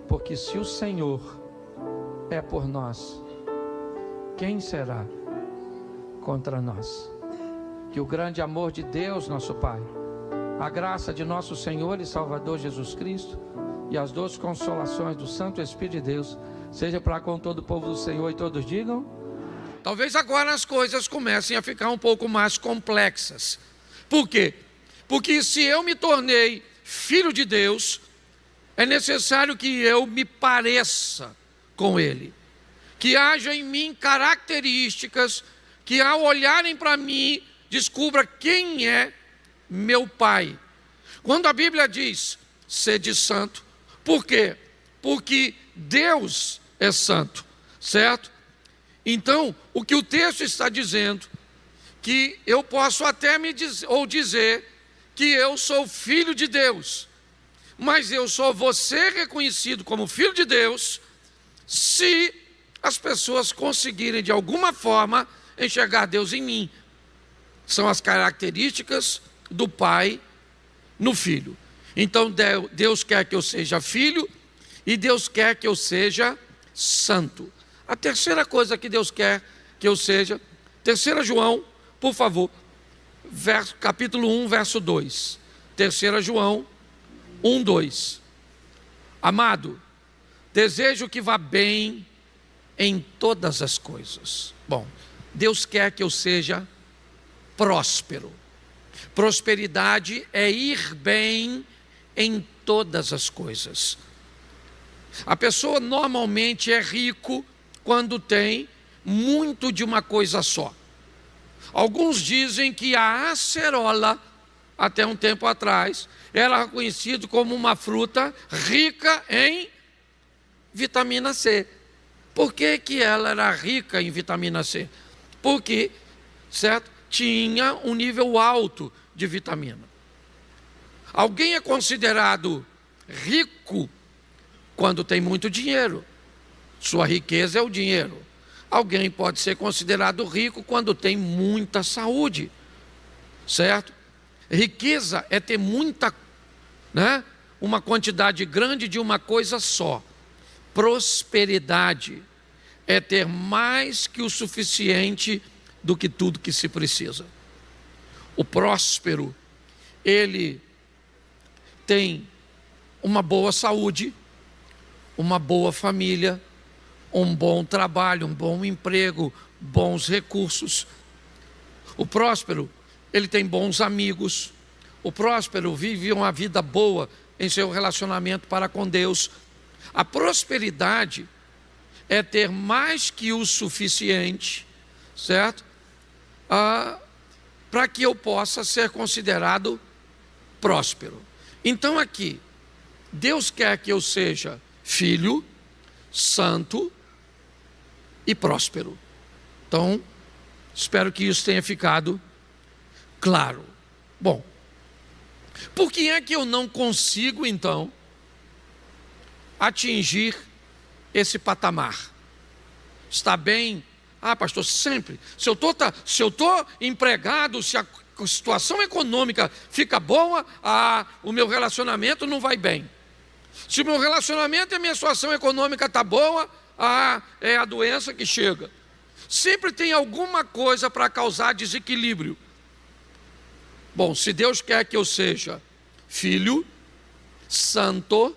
Porque se o Senhor é por nós, quem será contra nós? Que o grande amor de Deus, nosso Pai, a graça de nosso Senhor e Salvador Jesus Cristo e as doces consolações do Santo Espírito de Deus seja para com todo o povo do Senhor, e todos digam. Talvez agora as coisas comecem a ficar um pouco mais complexas. Por quê? Porque se eu me tornei filho de Deus, é necessário que eu me pareça com Ele, que haja em mim características que, ao olharem para mim, descubra quem é meu Pai. Quando a Bíblia diz sede santo, por quê? Porque Deus é santo, certo? Então, o que o texto está dizendo, que eu posso até dizer que eu sou filho de Deus, mas eu só vou ser reconhecido como filho de Deus se as pessoas conseguirem de alguma forma enxergar Deus em mim. São as características do Pai no Filho. Então Deus quer que eu seja filho e Deus quer que eu seja santo. A terceira coisa que Deus quer que eu seja, 3 João, por favor, capítulo 1, verso 2. 3 João 1, 2. Amado, desejo que vá bem em todas as coisas. Bom, Deus quer que eu seja próspero. Prosperidade é ir bem em todas as coisas. A pessoa normalmente é rico quando tem muito de uma coisa só. Alguns dizem que a acerola, até um tempo atrás, era reconhecido como uma fruta rica em vitamina C. Por que que ela era rica em vitamina C? Porque, certo, tinha um nível alto de vitamina. Alguém é considerado rico quando tem muito dinheiro. Sua riqueza é o dinheiro. Alguém pode ser considerado rico quando tem muita saúde, certo? Riqueza é ter muita, uma quantidade grande de uma coisa só. Prosperidade é ter mais que o suficiente do que tudo que se precisa. O próspero, ele tem uma boa saúde, uma boa família, um bom trabalho, um bom emprego, bons recursos. O próspero, ele tem bons amigos. O próspero vive uma vida boa em seu relacionamento para com Deus. A prosperidade é ter mais que o suficiente, certo? Para que eu possa ser considerado próspero. Então aqui, Deus quer que eu seja filho, santo e próspero. Então, espero que isso tenha ficado claro. Bom, por que é que eu não consigo, então, atingir esse patamar? Está bem? Ah, pastor, sempre. Se eu estou empregado, se a situação econômica fica boa, o meu relacionamento não vai bem. Se o meu relacionamento e a minha situação econômica está boa, é a doença que chega. Sempre tem alguma coisa para causar desequilíbrio. Bom, se Deus quer que eu seja filho, santo,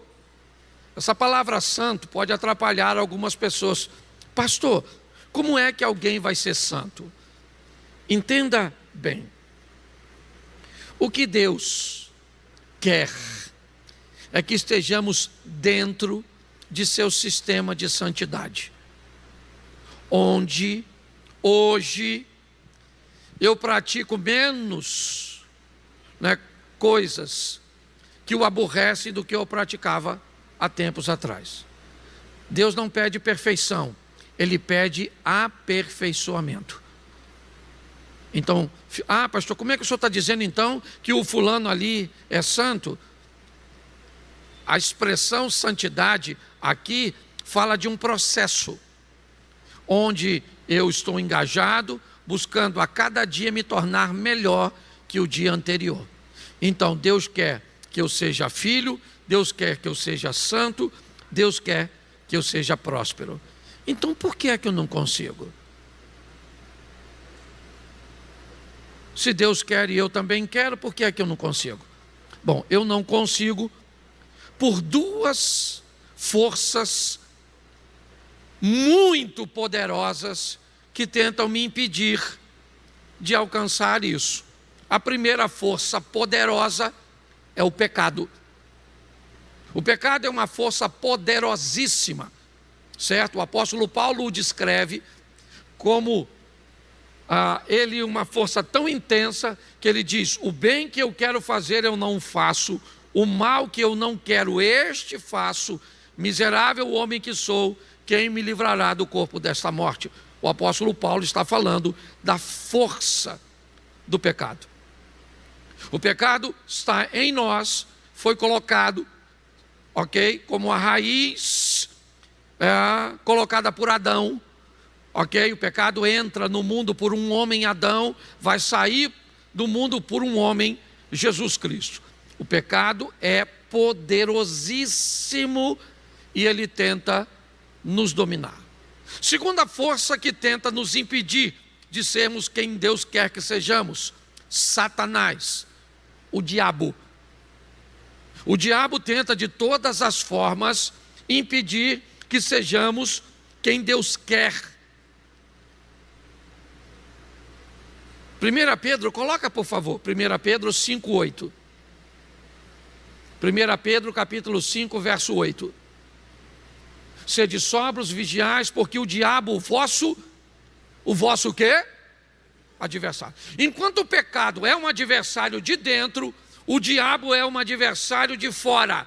essa palavra santo pode atrapalhar algumas pessoas. Pastor, como é que alguém vai ser santo? Entenda bem. O que Deus quer é que estejamos dentro de seu sistema de santidade, onde hoje eu pratico menos coisas que o aborrecem do que eu praticava há tempos atrás. Deus não pede perfeição, Ele pede aperfeiçoamento. Então, pastor, como é que o senhor está dizendo então que o fulano ali é santo? A expressão santidade aqui fala de um processo, onde eu estou engajado, buscando a cada dia me tornar melhor que o dia anterior. Então Deus quer que eu seja filho, Deus quer que eu seja santo, Deus quer que eu seja próspero. Então por que é que eu não consigo? Se Deus quer e eu também quero, por que é que eu não consigo? Bom, eu não consigo por duas forças muito poderosas que tentam me impedir de alcançar isso. A primeira força poderosa é o pecado. O pecado é uma força poderosíssima, certo? O apóstolo Paulo o descreve como ele uma força tão intensa que ele diz: o bem que eu quero fazer eu não faço, o mal que eu não quero este faço, miserável homem que sou, quem me livrará do corpo desta morte? O apóstolo Paulo está falando da força do pecado. O pecado está em nós, foi colocado, como a raiz colocada por Adão, ok? O pecado entra no mundo por um homem, Adão, vai sair do mundo por um homem, Jesus Cristo. O pecado é poderosíssimo e ele tenta nos dominar. Segunda força que tenta nos impedir de sermos quem Deus quer que sejamos: Satanás, o diabo. O diabo tenta de todas as formas impedir que sejamos quem Deus quer. 1 Pedro, coloca por favor, 1 Pedro 5:8. 1 Pedro capítulo 5, verso 8. Sede sóbrios, vigiais, porque o diabo, o vosso quê? Adversário. Enquanto o pecado é um adversário de dentro, o diabo é um adversário de fora.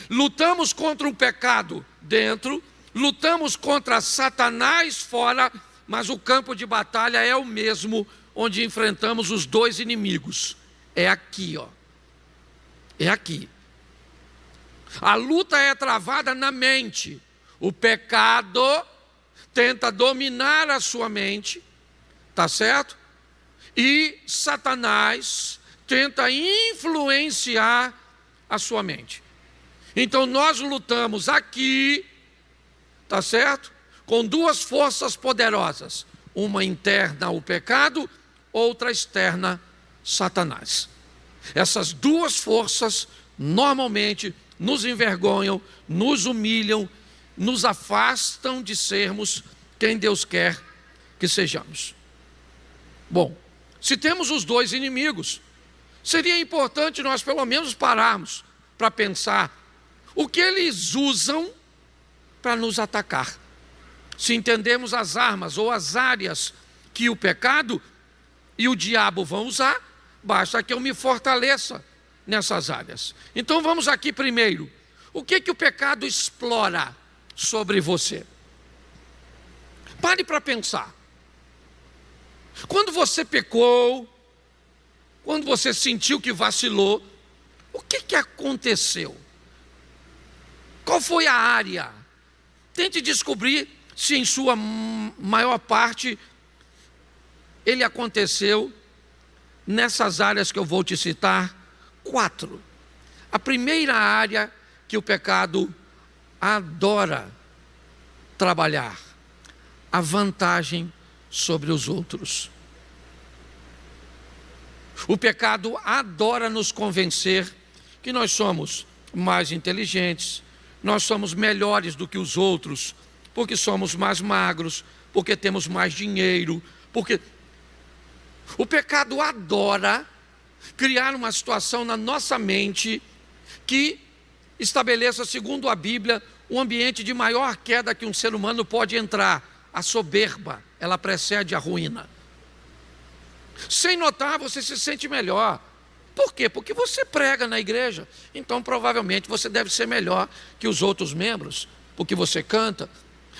Lutamos contra o pecado dentro, lutamos contra Satanás fora, mas o campo de batalha é o mesmo, onde enfrentamos os dois inimigos. É aqui, ó. É aqui. A luta é travada na mente. O pecado tenta dominar a sua mente, tá certo? E Satanás tenta influenciar a sua mente. Então nós lutamos aqui, tá certo? Com duas forças poderosas. Uma interna, o pecado, outra externa, Satanás. Essas duas forças normalmente nos envergonham, nos humilham, nos afastam de sermos quem Deus quer que sejamos. Bom, se temos os dois inimigos, seria importante nós pelo menos pararmos para pensar o que eles usam para nos atacar. Se entendemos as armas ou as áreas que o pecado e o diabo vão usar, basta que eu me fortaleça nessas áreas. Então vamos aqui primeiro. O que o pecado explora sobre você? Pare para pensar. Quando você pecou, quando você sentiu que vacilou, o que aconteceu? Qual foi a área? Tente descobrir se em sua maior parte ele aconteceu nessas áreas que eu vou te citar, 4. A primeira área que o pecado adora trabalhar: a vantagem sobre os outros. O pecado adora nos convencer que nós somos mais inteligentes, nós somos melhores do que os outros, porque somos mais magros, porque temos mais dinheiro, porque... O pecado adora criar uma situação na nossa mente que estabeleça, segundo a Bíblia, um ambiente de maior queda que um ser humano pode entrar. A soberba, ela precede a ruína. Sem notar, você se sente melhor. Por quê? Porque você prega na igreja. Então, provavelmente, você deve ser melhor que os outros membros, porque você canta.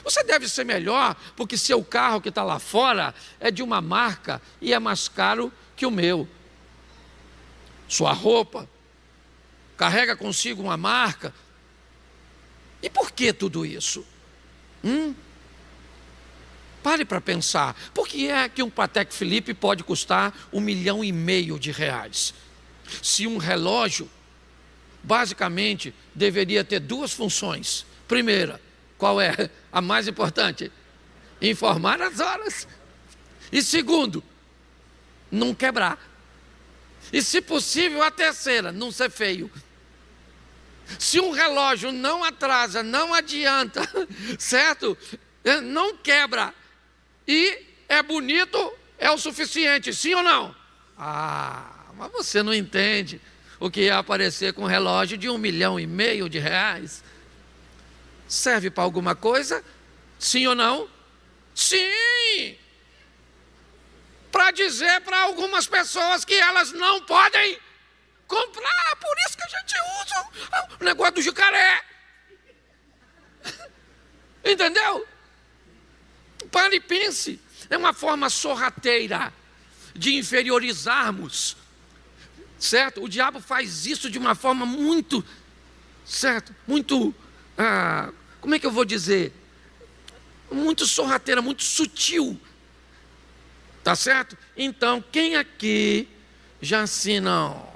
Você deve ser melhor, porque seu carro que está lá fora é de uma marca e é mais caro que o meu. Sua roupa carrega consigo uma marca. E por que tudo isso? Pare para pensar. Por que é que um Patek Philippe pode custar R$1,5 milhão? Se um relógio, basicamente, deveria ter duas funções. Primeira, qual é a mais importante? Informar as horas. E segundo, não quebrar. E se possível, a terceira, não ser feio. Se um relógio não atrasa, não adianta, certo? Não quebra e é bonito, é o suficiente, sim ou não? Mas você não entende o que é aparecer com um relógio de R$1,5 milhão. Serve para alguma coisa? Sim ou não? Sim! Para dizer para algumas pessoas que elas não podem comprar. Por isso que a gente usa o negócio do jacaré. Entendeu? Pare e pense. É uma forma sorrateira de inferiorizarmos. Certo? O diabo faz isso de uma forma muito, certo? Muito como é que eu vou dizer? Muito sorrateira, muito sutil. Tá certo? Então, quem aqui já assim não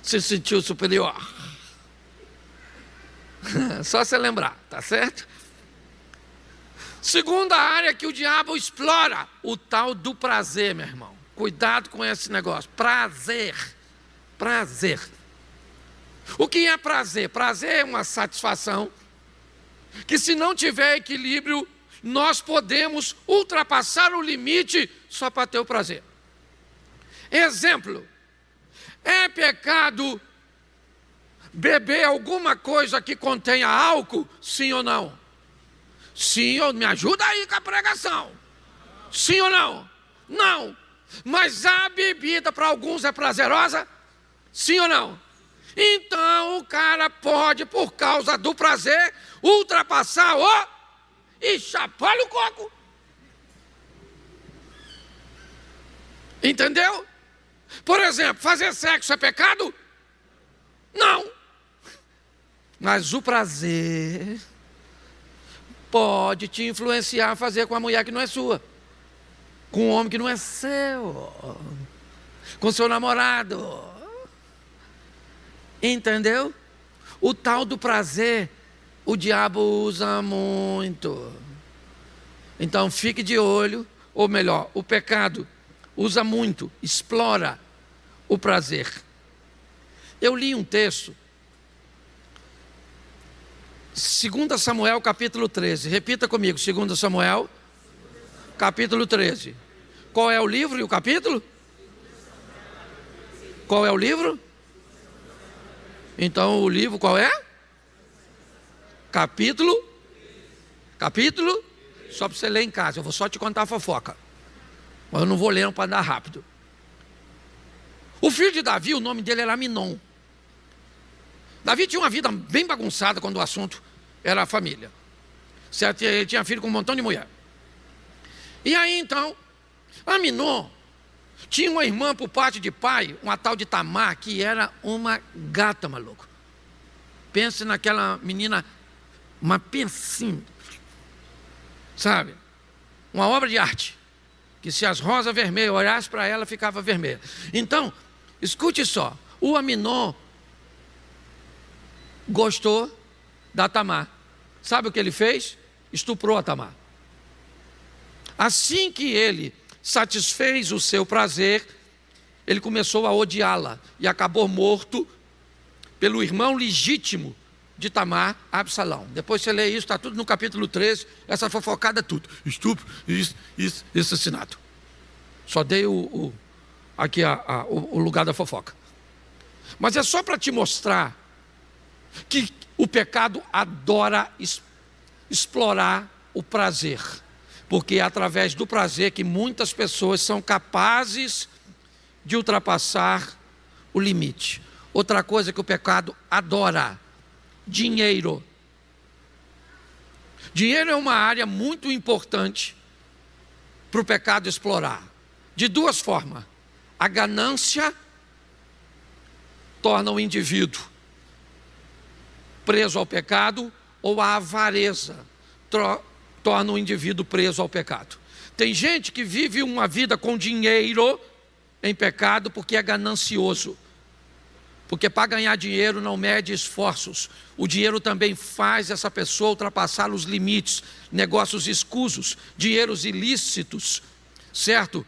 se sentiu superior? Só se lembrar, tá certo? Segunda área que o diabo explora, o tal do prazer, meu irmão. Cuidado com esse negócio. Prazer. Prazer. O que é prazer? Prazer é uma satisfação que, se não tiver equilíbrio, nós podemos ultrapassar o limite só para ter o prazer. Exemplo: é pecado beber alguma coisa que contenha álcool? Sim ou não? Sim, me ajuda aí com a pregação. Sim ou não? Não. Mas a bebida para alguns é prazerosa? Sim ou não? Então o cara pode, por causa do prazer, ultrapassar o... e chapalha o coco. Entendeu? Por exemplo, fazer sexo é pecado? Não. Mas o prazer pode te influenciar a fazer com a mulher que não é sua, com um homem que não é seu, com seu namorado. Entendeu? O tal do prazer, o diabo usa muito. Então fique de olho, ou melhor, o pecado usa muito, explora o prazer. Eu li um texto, 2 Samuel capítulo 13, repita comigo, 2 Samuel capítulo 13. Qual é o livro e o capítulo? Qual é o livro? Então o livro qual é? Capítulo? Só para você ler em casa, eu vou só te contar a fofoca. Mas eu não vou ler para andar rápido. O filho de Davi, o nome dele era Aminon. Davi tinha uma vida bem bagunçada quando o assunto era a família. Certo? Ele tinha filho com um montão de mulher. E aí então, Aminon tinha uma irmã por parte de pai, uma tal de Tamar, que era uma gata, maluco. Pense naquela menina, uma pensinha, sabe? Uma obra de arte, que se as rosas vermelhas olhassem para ela, ficava vermelha. Então, escute só, o Aminon gostou da Tamar. Sabe o que ele fez? Estuprou a Tamar. Assim que ele satisfez o seu prazer, ele começou a odiá-la e acabou morto pelo irmão legítimo de Tamar, Absalão. Depois você lê isso, está tudo no capítulo 13, essa fofocada tudo, estupro, isso, assassinato. Só dei aqui o lugar da fofoca. Mas é só para te mostrar que o pecado adora explorar o prazer. Porque é através do prazer que muitas pessoas são capazes de ultrapassar o limite. Outra coisa que o pecado adora: dinheiro. Dinheiro é uma área muito importante para o pecado explorar. De duas formas: a ganância torna o indivíduo preso ao pecado, ou a avareza torna o indivíduo preso ao pecado. Tem gente que vive uma vida com dinheiro em pecado porque é ganancioso. Porque para ganhar dinheiro não mede esforços. O dinheiro também faz essa pessoa ultrapassar os limites. Negócios escusos, dinheiros ilícitos, certo?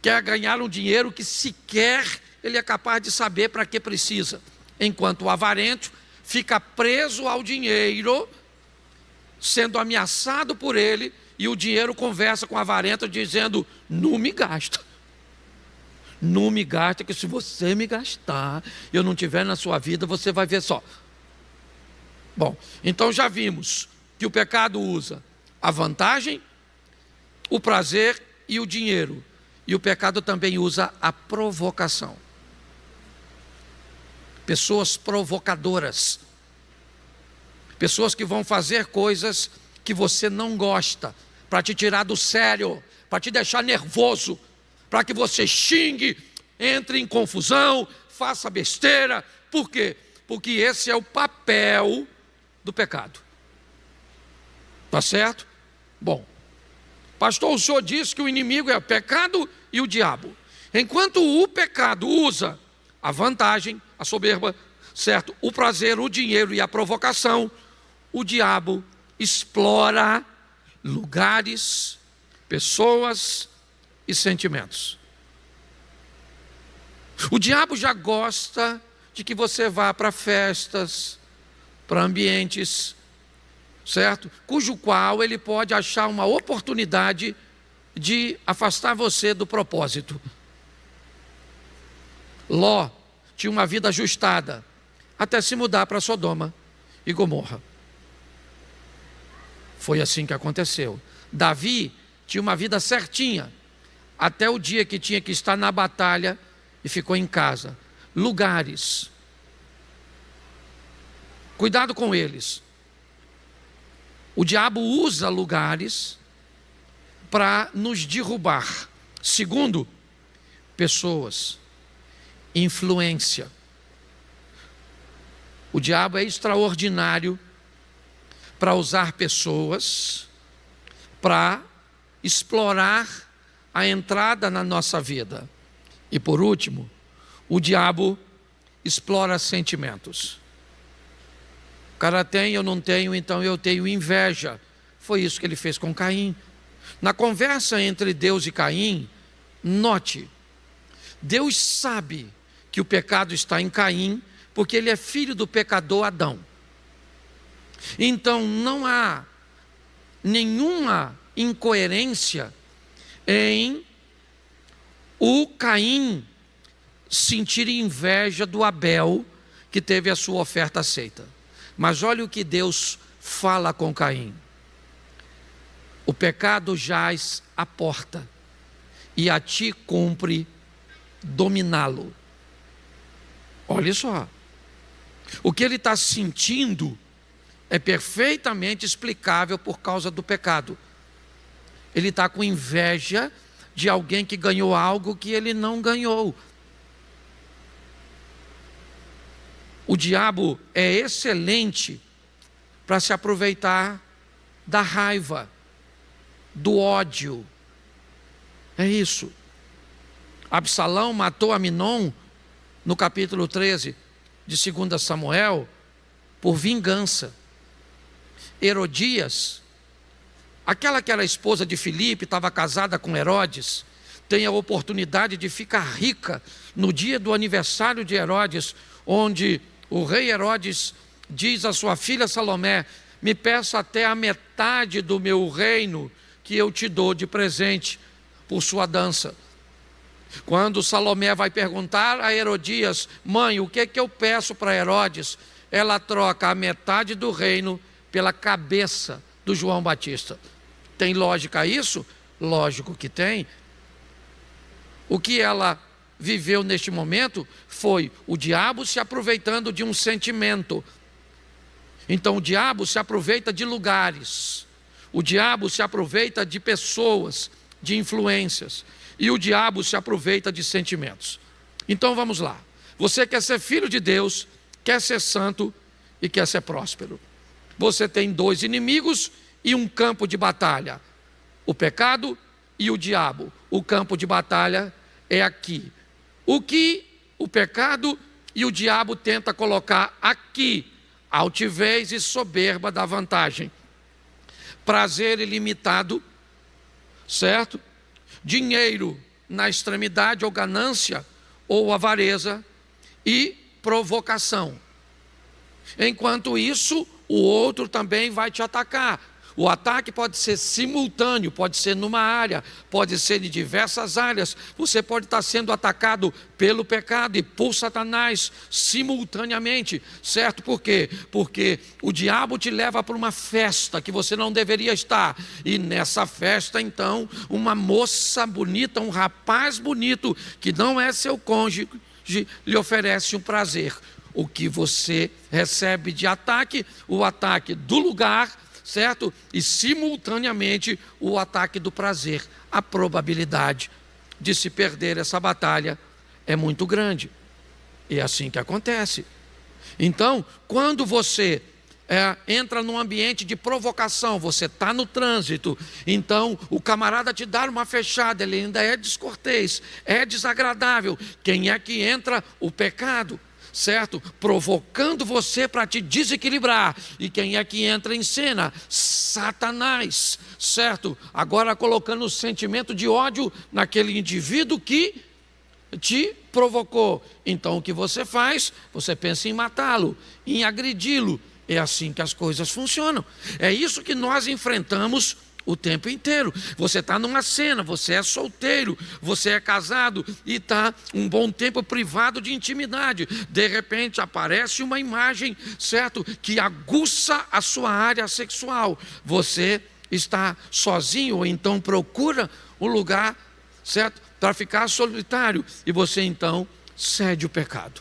Quer ganhar um dinheiro que sequer ele é capaz de saber para que precisa. Enquanto o avarento fica preso ao dinheiro, sendo ameaçado por ele, e o dinheiro conversa com o avarento dizendo: não me gasta. Não me gasta, que se você me gastar, eu não tiver na sua vida, você vai ver só. Bom, então já vimos que o pecado usa a vantagem, o prazer e o dinheiro. E o pecado também usa a provocação. Pessoas provocadoras. Pessoas que vão fazer coisas que você não gosta, para te tirar do sério, para te deixar nervoso, para que você xingue, entre em confusão, faça besteira. Por quê? Porque esse é o papel do pecado. Tá certo? Bom, pastor, o senhor disse que o inimigo é o pecado e o diabo. Enquanto o pecado usa a vantagem, a soberba, certo? O prazer, o dinheiro e a provocação, o diabo explora lugares, pessoas e sentimentos. O diabo já gosta de que você vá para festas, para ambientes, certo? Cujo qual ele pode achar uma oportunidade de afastar você do propósito. Ló tinha uma vida ajustada até se mudar para Sodoma e Gomorra. Foi assim que aconteceu. Davi tinha uma vida certinha até o dia que tinha que estar na batalha e ficou em casa. Lugares. Cuidado com eles. O diabo usa lugares para nos derrubar. Segundo, pessoas. Influência. O diabo é extraordinário para usar pessoas, para explorar a entrada na nossa vida. E por último, o diabo explora sentimentos. O cara tem, eu não tenho, então eu tenho inveja. Foi isso que ele fez com Caim. Na conversa entre Deus e Caim, note, Deus sabe que o pecado está em Caim, porque ele é filho do pecador Adão. Então não há nenhuma incoerência em o Caim sentir inveja do Abel, que teve a sua oferta aceita. Mas olha o que Deus fala com Caim. O pecado jaz à porta, e a ti cumpre dominá-lo. Olha só. O que ele está sentindo é perfeitamente explicável por causa do pecado. Ele está com inveja de alguém que ganhou algo que ele não ganhou. O diabo é excelente para se aproveitar da raiva, do ódio. É isso. Absalão matou Aminon no capítulo 13 de 2 Samuel por vingança. Herodias, aquela que era esposa de Filipe, estava casada com Herodes, tem a oportunidade de ficar rica no dia do aniversário de Herodes, onde o rei Herodes diz à sua filha Salomé: me peça até a metade do meu reino que eu te dou de presente por sua dança. Quando Salomé vai perguntar a Herodias: mãe, o que é que eu peço para Herodes? Ela troca a metade do reino pela cabeça do João Batista. Tem lógica isso? Lógico que tem. O que ela viveu neste momento foi o diabo se aproveitando de um sentimento. Então o diabo se aproveita de lugares, o diabo se aproveita de pessoas, de influências, e o diabo se aproveita de sentimentos. Então vamos lá. Você quer ser filho de Deus, quer ser santo e quer ser próspero. Você tem dois inimigos e um campo de batalha: o pecado e o diabo. O campo de batalha é aqui. O que o pecado e o diabo tenta colocar aqui? Altivez e soberba da vantagem, prazer ilimitado, certo? Dinheiro na extremidade ou ganância ou avareza e provocação. Enquanto isso, o outro também vai te atacar. O ataque pode ser simultâneo, pode ser numa área, pode ser de diversas áreas. Você pode estar sendo atacado pelo pecado e por Satanás simultaneamente, certo? Por quê? Porque o diabo te leva para uma festa que você não deveria estar. E nessa festa, então, uma moça bonita, um rapaz bonito, que não é seu cônjuge, lhe oferece um prazer. O que você recebe de ataque? O ataque do lugar, certo? E simultaneamente o ataque do prazer. A probabilidade de se perder essa batalha é muito grande. E é assim que acontece. Então, quando você entra num ambiente de provocação, você está no trânsito, então o camarada te dá uma fechada, ele ainda é descortês, é desagradável. Quem é que entra? O pecado, certo? Provocando você para te desequilibrar. E quem é que entra em cena? Satanás, certo? Agora colocando o sentimento de ódio naquele indivíduo que te provocou. Então o que você faz? Você pensa em matá-lo, em agredi-lo. É assim que as coisas funcionam. É isso que nós enfrentamos o tempo inteiro. Você está numa cena, você é solteiro, você é casado e está um bom tempo privado de intimidade. De repente aparece uma imagem, certo, que aguça a sua área sexual. Você está sozinho ou então procura um lugar, certo, para ficar solitário. E você então cede o pecado.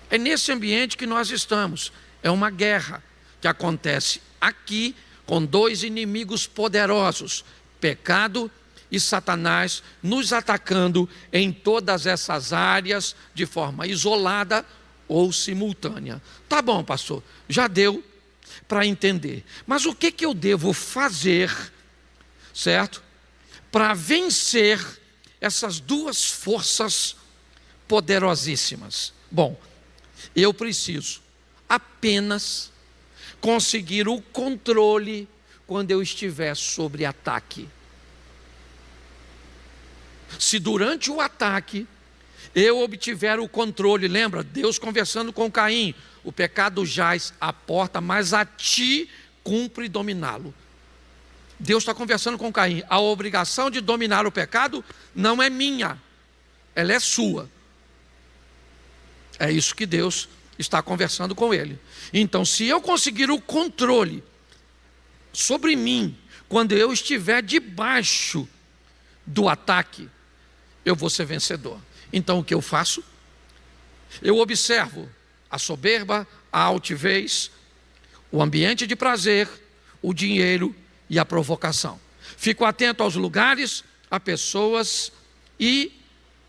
É nesse ambiente que nós estamos. É uma guerra que acontece aqui com dois inimigos poderosos, pecado e Satanás, nos atacando em todas essas áreas de forma isolada ou simultânea. Tá bom, pastor, já deu para entender. Mas o que eu devo fazer, certo, para vencer essas duas forças poderosíssimas? Bom, eu preciso apenas conseguir o controle quando eu estiver sob ataque. Se durante o ataque eu obtiver o controle, lembra, Deus conversando com Caim, o pecado jaz à porta, mas a ti cumpre dominá-lo. Deus está conversando com Caim, a obrigação de dominar o pecado não é minha, ela é sua. É isso que Deus está conversando com ele. Então, se eu conseguir o controle sobre mim, quando eu estiver debaixo do ataque, eu vou ser vencedor. Então, o que eu faço? Eu observo a soberba, a altivez, o ambiente de prazer, o dinheiro e a provocação. Fico atento aos lugares, a pessoas e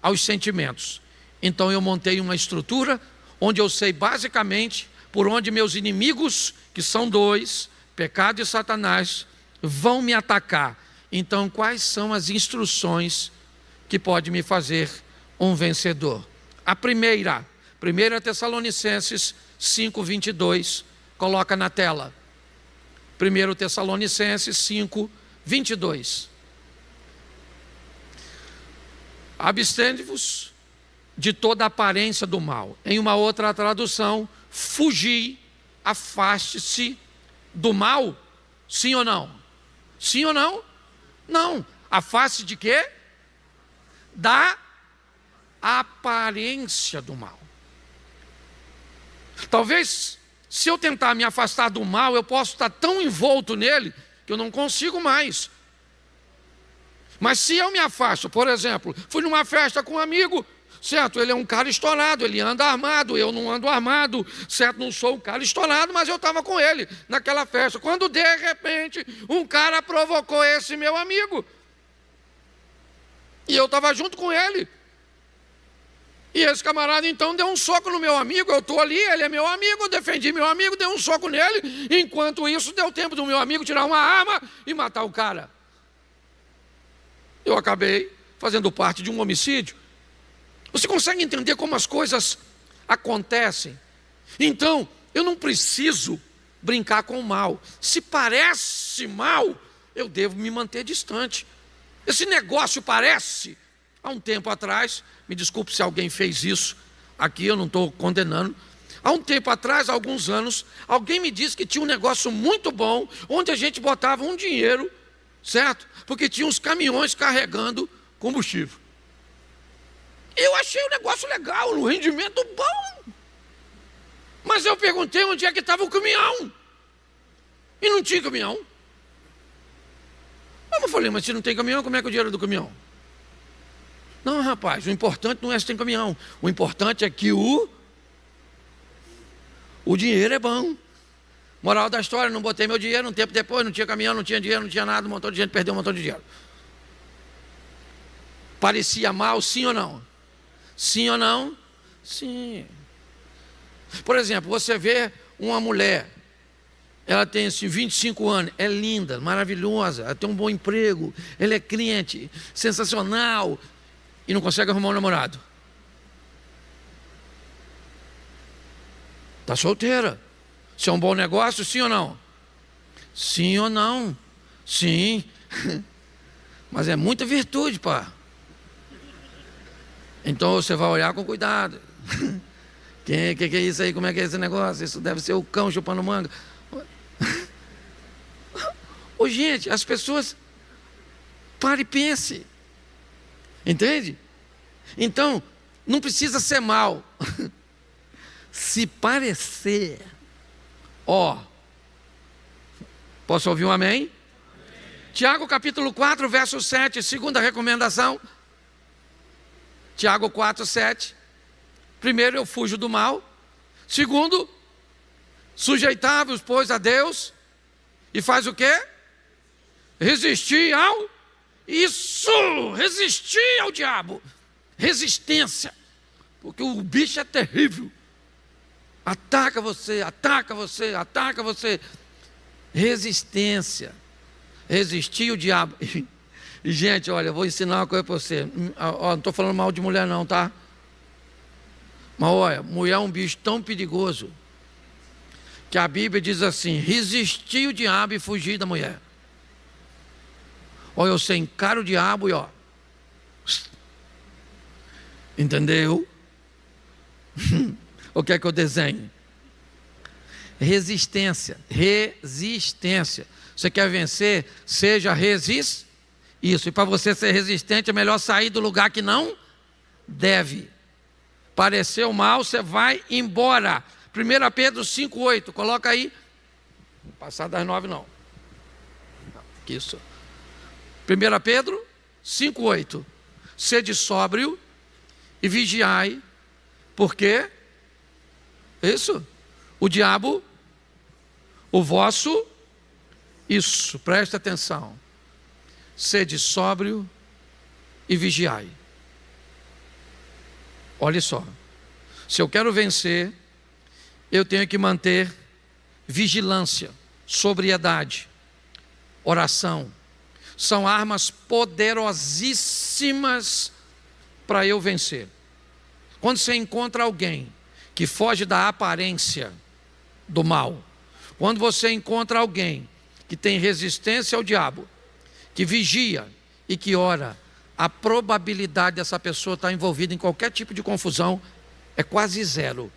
aos sentimentos. Então, eu montei uma estrutura onde eu sei basicamente por onde meus inimigos, que são dois, pecado e Satanás, vão me atacar. Então, quais são as instruções que pode me fazer um vencedor? A primeira, 1 Tessalonicenses 5:22, coloca na tela. 1 Tessalonicenses 5:22. Abstende-vos de toda aparência do mal. Em uma outra tradução, fugi, afaste-se do mal. Sim ou não? Sim ou não? Não. Afaste de quê? Da aparência do mal. Talvez, se eu tentar me afastar do mal, eu posso estar tão envolto nele que eu não consigo mais. Mas se eu me afasto, por exemplo, fui numa festa com um amigo, certo, ele é um cara estourado, ele anda armado, eu não ando armado, certo, não sou um cara estourado, mas eu estava com ele naquela festa, quando de repente um cara provocou esse meu amigo, e eu estava junto com ele, e esse camarada então deu um soco no meu amigo, eu estou ali, ele é meu amigo, eu defendi meu amigo, dei um soco nele, enquanto isso deu tempo do meu amigo tirar uma arma e matar o cara. Eu acabei fazendo parte de um homicídio. Você consegue entender como as coisas acontecem? Então, eu não preciso brincar com o mal. Se parece mal, eu devo me manter distante. Esse negócio parece, há um tempo atrás, me desculpe se alguém fez isso, aqui eu não estou condenando. Há um tempo atrás, há alguns anos, alguém me disse que tinha um negócio muito bom, onde a gente botava um dinheiro, certo? Porque tinha uns caminhões carregando combustível. Eu achei o negócio legal, um rendimento bom. Mas eu perguntei onde é que estava o caminhão. E não tinha caminhão. Eu falei, mas se não tem caminhão, como é que é o dinheiro do caminhão? Não, rapaz, o importante não é se tem caminhão. O importante é que o dinheiro é bom. Moral da história, não botei meu dinheiro, um tempo depois, não tinha caminhão, não tinha dinheiro, não tinha nada, um montão de gente perdeu um montão de dinheiro. Parecia mal, sim ou não? Sim ou não? Sim. Por exemplo, você vê uma mulher, ela tem assim, 25 anos, é linda, maravilhosa, ela tem um bom emprego, ela é crente, sensacional, e não consegue arrumar um namorado. Está solteira. Isso é um bom negócio, sim ou não? Sim ou não? Sim. Mas é muita virtude, pá. Então você vai olhar com cuidado. Que é isso aí? Como é que é esse negócio? Isso deve ser o cão chupando manga. Ô, gente, as pessoas... Pare e pense. Entende? Então, não precisa ser mal. Se parecer... Posso ouvir um amém? Tiago capítulo 4, verso 7, segunda recomendação. Tiago 4, 7. Primeiro, eu fujo do mal. Segundo, sujeitai-vos, pois, a Deus. E faz o quê? Resistir ao... Isso! Resistir ao diabo. Resistência. Porque o bicho é terrível. Ataca você, ataca você, ataca você. Resistência. Resistir o diabo. E, gente, olha, eu vou ensinar uma coisa para você. Não estou falando mal de mulher não, tá? Mas olha, mulher é um bicho tão perigoso que a Bíblia diz assim: resistir o diabo e fugir da mulher. Olha, você encara o diabo e entendeu? O que é que eu desenho? Resistência. Resistência. Você quer vencer? Seja resistente. Isso. E para você ser resistente é melhor sair do lugar que não deve. Pareceu mal, você vai embora. 1 Pedro 5,8. Coloca aí. Não passar das 9 não. Isso. 1 Pedro 5,8. Sede sóbrio e vigiai. Por quê? Isso. O diabo, o vosso, isso, presta atenção. Sede sóbrio e vigiai. Olha só. Se eu quero vencer, eu tenho que manter vigilância, sobriedade, oração. São armas poderosíssimas para eu vencer. Quando você encontra alguém que foge da aparência do mal, quando você encontra alguém que tem resistência ao diabo, que vigia e que ora, a probabilidade dessa pessoa estar envolvida em qualquer tipo de confusão é quase zero.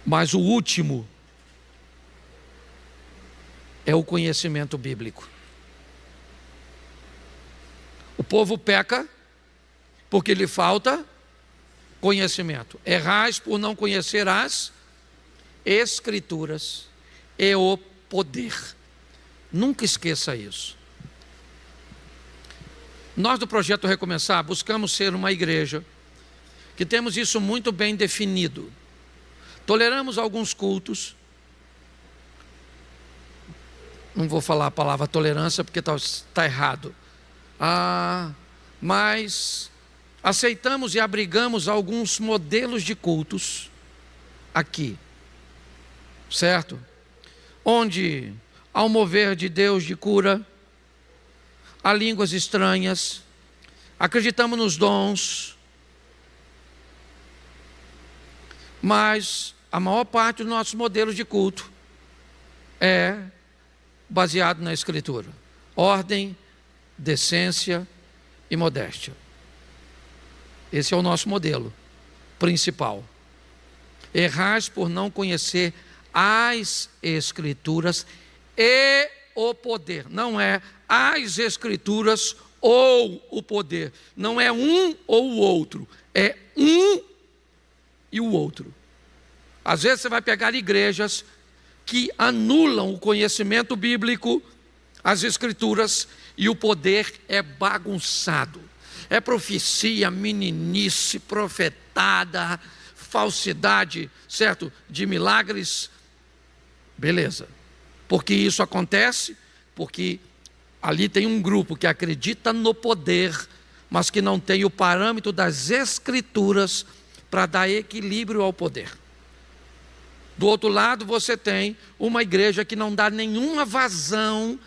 Mas o último é o conhecimento bíblico. O povo peca porque lhe falta conhecimento. Errais por não conhecer as Escrituras e o poder. Nunca esqueça isso. Nós do Projeto Recomeçar buscamos ser uma igreja que temos isso muito bem definido. Toleramos alguns cultos. Não vou falar a palavra tolerância porque está errado. Mas aceitamos e abrigamos alguns modelos de cultos aqui, certo? Onde há um mover de Deus de cura, há línguas estranhas, acreditamos nos dons, mas a maior parte dos nossos modelos de culto é baseado na Escritura. Ordem, decência e modéstia. Esse é o nosso modelo principal. Errais por não conhecer as Escrituras e o poder. Não é as Escrituras ou o poder. Não é um ou o outro. É um e o outro. Às vezes você vai pegar igrejas que anulam o conhecimento bíblico, as Escrituras, e o poder é bagunçado. É profecia, meninice, profetada, falsidade, certo? De milagres. Beleza. Porque isso acontece? Porque ali tem um grupo que acredita no poder, mas que não tem o parâmetro das Escrituras para dar equilíbrio ao poder. Do outro lado, você tem uma igreja que não dá nenhuma vazão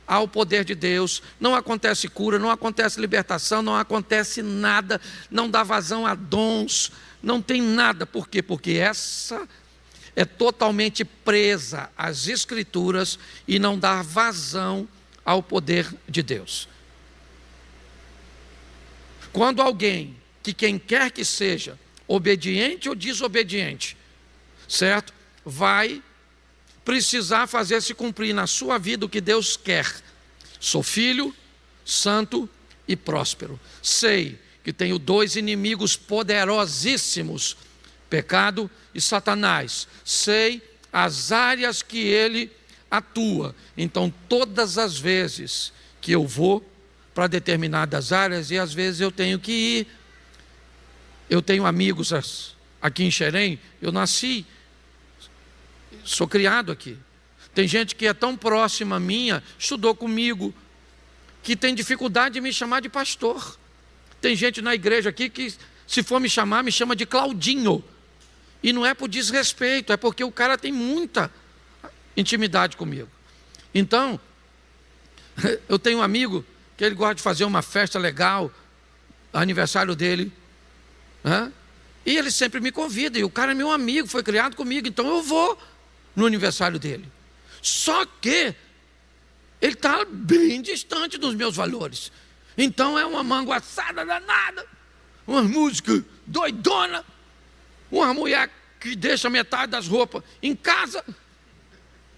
ao poder de Deus, não acontece cura, não acontece libertação, não acontece nada, não dá vazão a dons, não tem nada. Por quê? Porque essa é totalmente presa às Escrituras e não dá vazão ao poder de Deus. Quando alguém, que quem quer que seja, obediente ou desobediente, certo? Vai precisar fazer se cumprir na sua vida o que Deus quer. Sou filho, santo e próspero. Sei que tenho dois inimigos poderosíssimos, pecado e Satanás. Sei as áreas que ele atua. Então, todas as vezes que eu vou para determinadas áreas, e às vezes eu tenho que ir. Eu tenho amigos aqui em Xerém, eu nasci, sou criado aqui. Tem gente que é tão próxima minha, estudou comigo, que tem dificuldade de me chamar de pastor. Tem gente na igreja aqui que, se for me chamar, me chama de Claudinho. E não é por desrespeito, é porque o cara tem muita intimidade comigo. Então, eu tenho um amigo que ele gosta de fazer uma festa legal, aniversário dele, e ele sempre me convida, e o cara é meu amigo, foi criado comigo, então eu vou no aniversário dele. Só que ele está bem distante dos meus valores. Então é uma manguaçada danada, uma música doidona, uma mulher que deixa metade das roupas em casa,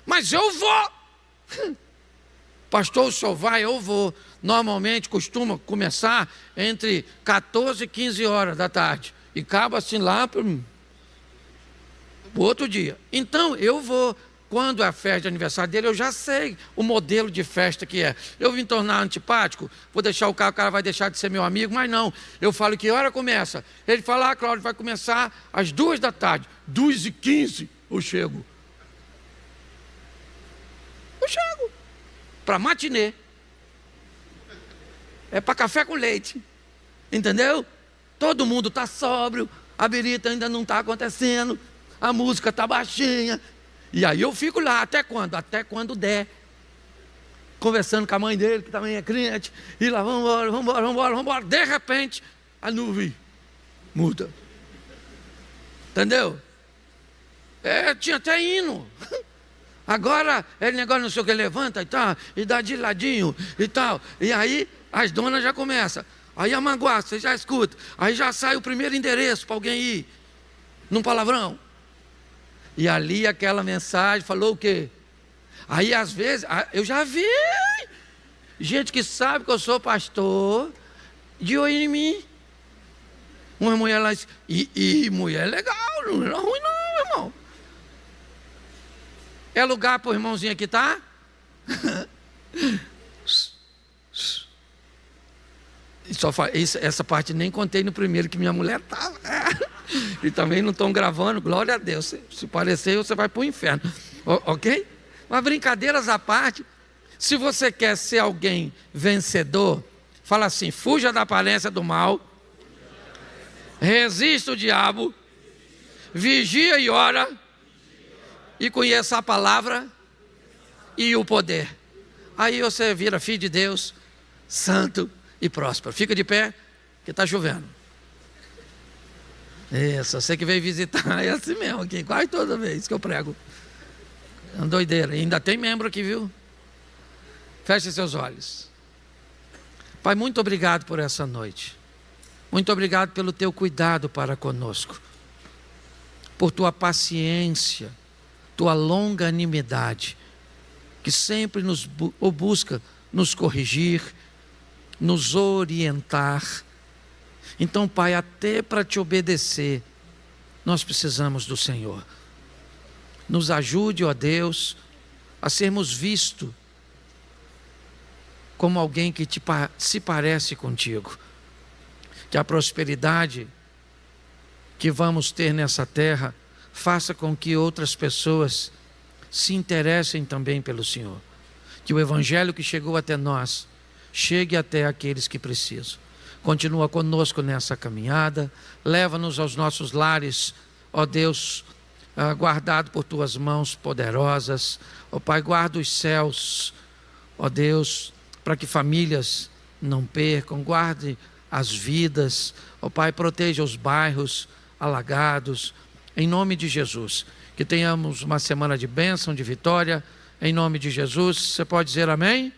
mas eu vou. Pastor, o senhor vai? Eu vou. Normalmente costuma começar entre 14 e 15 horas da tarde e acaba assim lá para o outro dia. Então eu vou. Quando é a festa de aniversário dele, eu já sei o modelo de festa que é. Eu vim tornar antipático, vou deixar o cara vai deixar de ser meu amigo, mas não. Eu falo que hora começa. Ele fala, Cláudio, vai começar às 2 da tarde. 2h15 eu chego. Eu chego. Para matinê. É para café com leite. Entendeu? Todo mundo está sóbrio, a birita ainda não está acontecendo, a música está baixinha. E aí eu fico lá, até quando? Até quando der. Conversando com a mãe dele, que também é crente, e lá, vamos embora. De repente, a nuvem muda. Entendeu? Tinha até hino. Agora, ele negócio não sei o que, levanta e tal, e dá de ladinho e tal. E aí, as donas já começam. Aí a manguaça, você já escuta. Aí já sai o primeiro endereço para alguém ir, num palavrão. E ali aquela mensagem falou o quê? Aí às vezes, eu já vi gente que sabe que eu sou pastor, de olho em mim. Uma mulher lá, e mulher legal, não é ruim não, irmão. É lugar para o irmãozinho aqui, tá? Essa parte nem contei no primeiro que minha mulher estava. E também não estão gravando, glória a Deus. Se parecer, você vai para o inferno. Ok? Mas brincadeiras à parte, se você quer ser alguém vencedor, fala assim: fuja da aparência do mal, resista o diabo, vigia e ora, e conheça a palavra e o poder. Aí você vira filho de Deus, santo e próspero. Fica de pé, que está chovendo. Isso, você que veio visitar, é assim mesmo aqui, quase toda vez que eu prego. É uma doideira. E ainda tem membro aqui, viu? Feche seus olhos. Pai, muito obrigado por essa noite. Muito obrigado pelo teu cuidado para conosco. Por tua paciência, tua longanimidade, que sempre nos busca nos corrigir, nos orientar. Então, Pai, até para te obedecer, nós precisamos do Senhor. Nos ajude, ó Deus, a sermos vistos como alguém que se parece contigo. Que a prosperidade que vamos ter nessa terra faça com que outras pessoas se interessem também pelo Senhor. Que o evangelho que chegou até nós chegue até aqueles que precisam. Continua conosco nessa caminhada, leva-nos aos nossos lares, ó Deus, guardado por Tuas mãos poderosas. Ó Pai, guarda os céus, ó Deus, para que famílias não percam, guarde as vidas, ó Pai, proteja os bairros alagados, em nome de Jesus. Que tenhamos uma semana de bênção, de vitória, em nome de Jesus. Você pode dizer amém?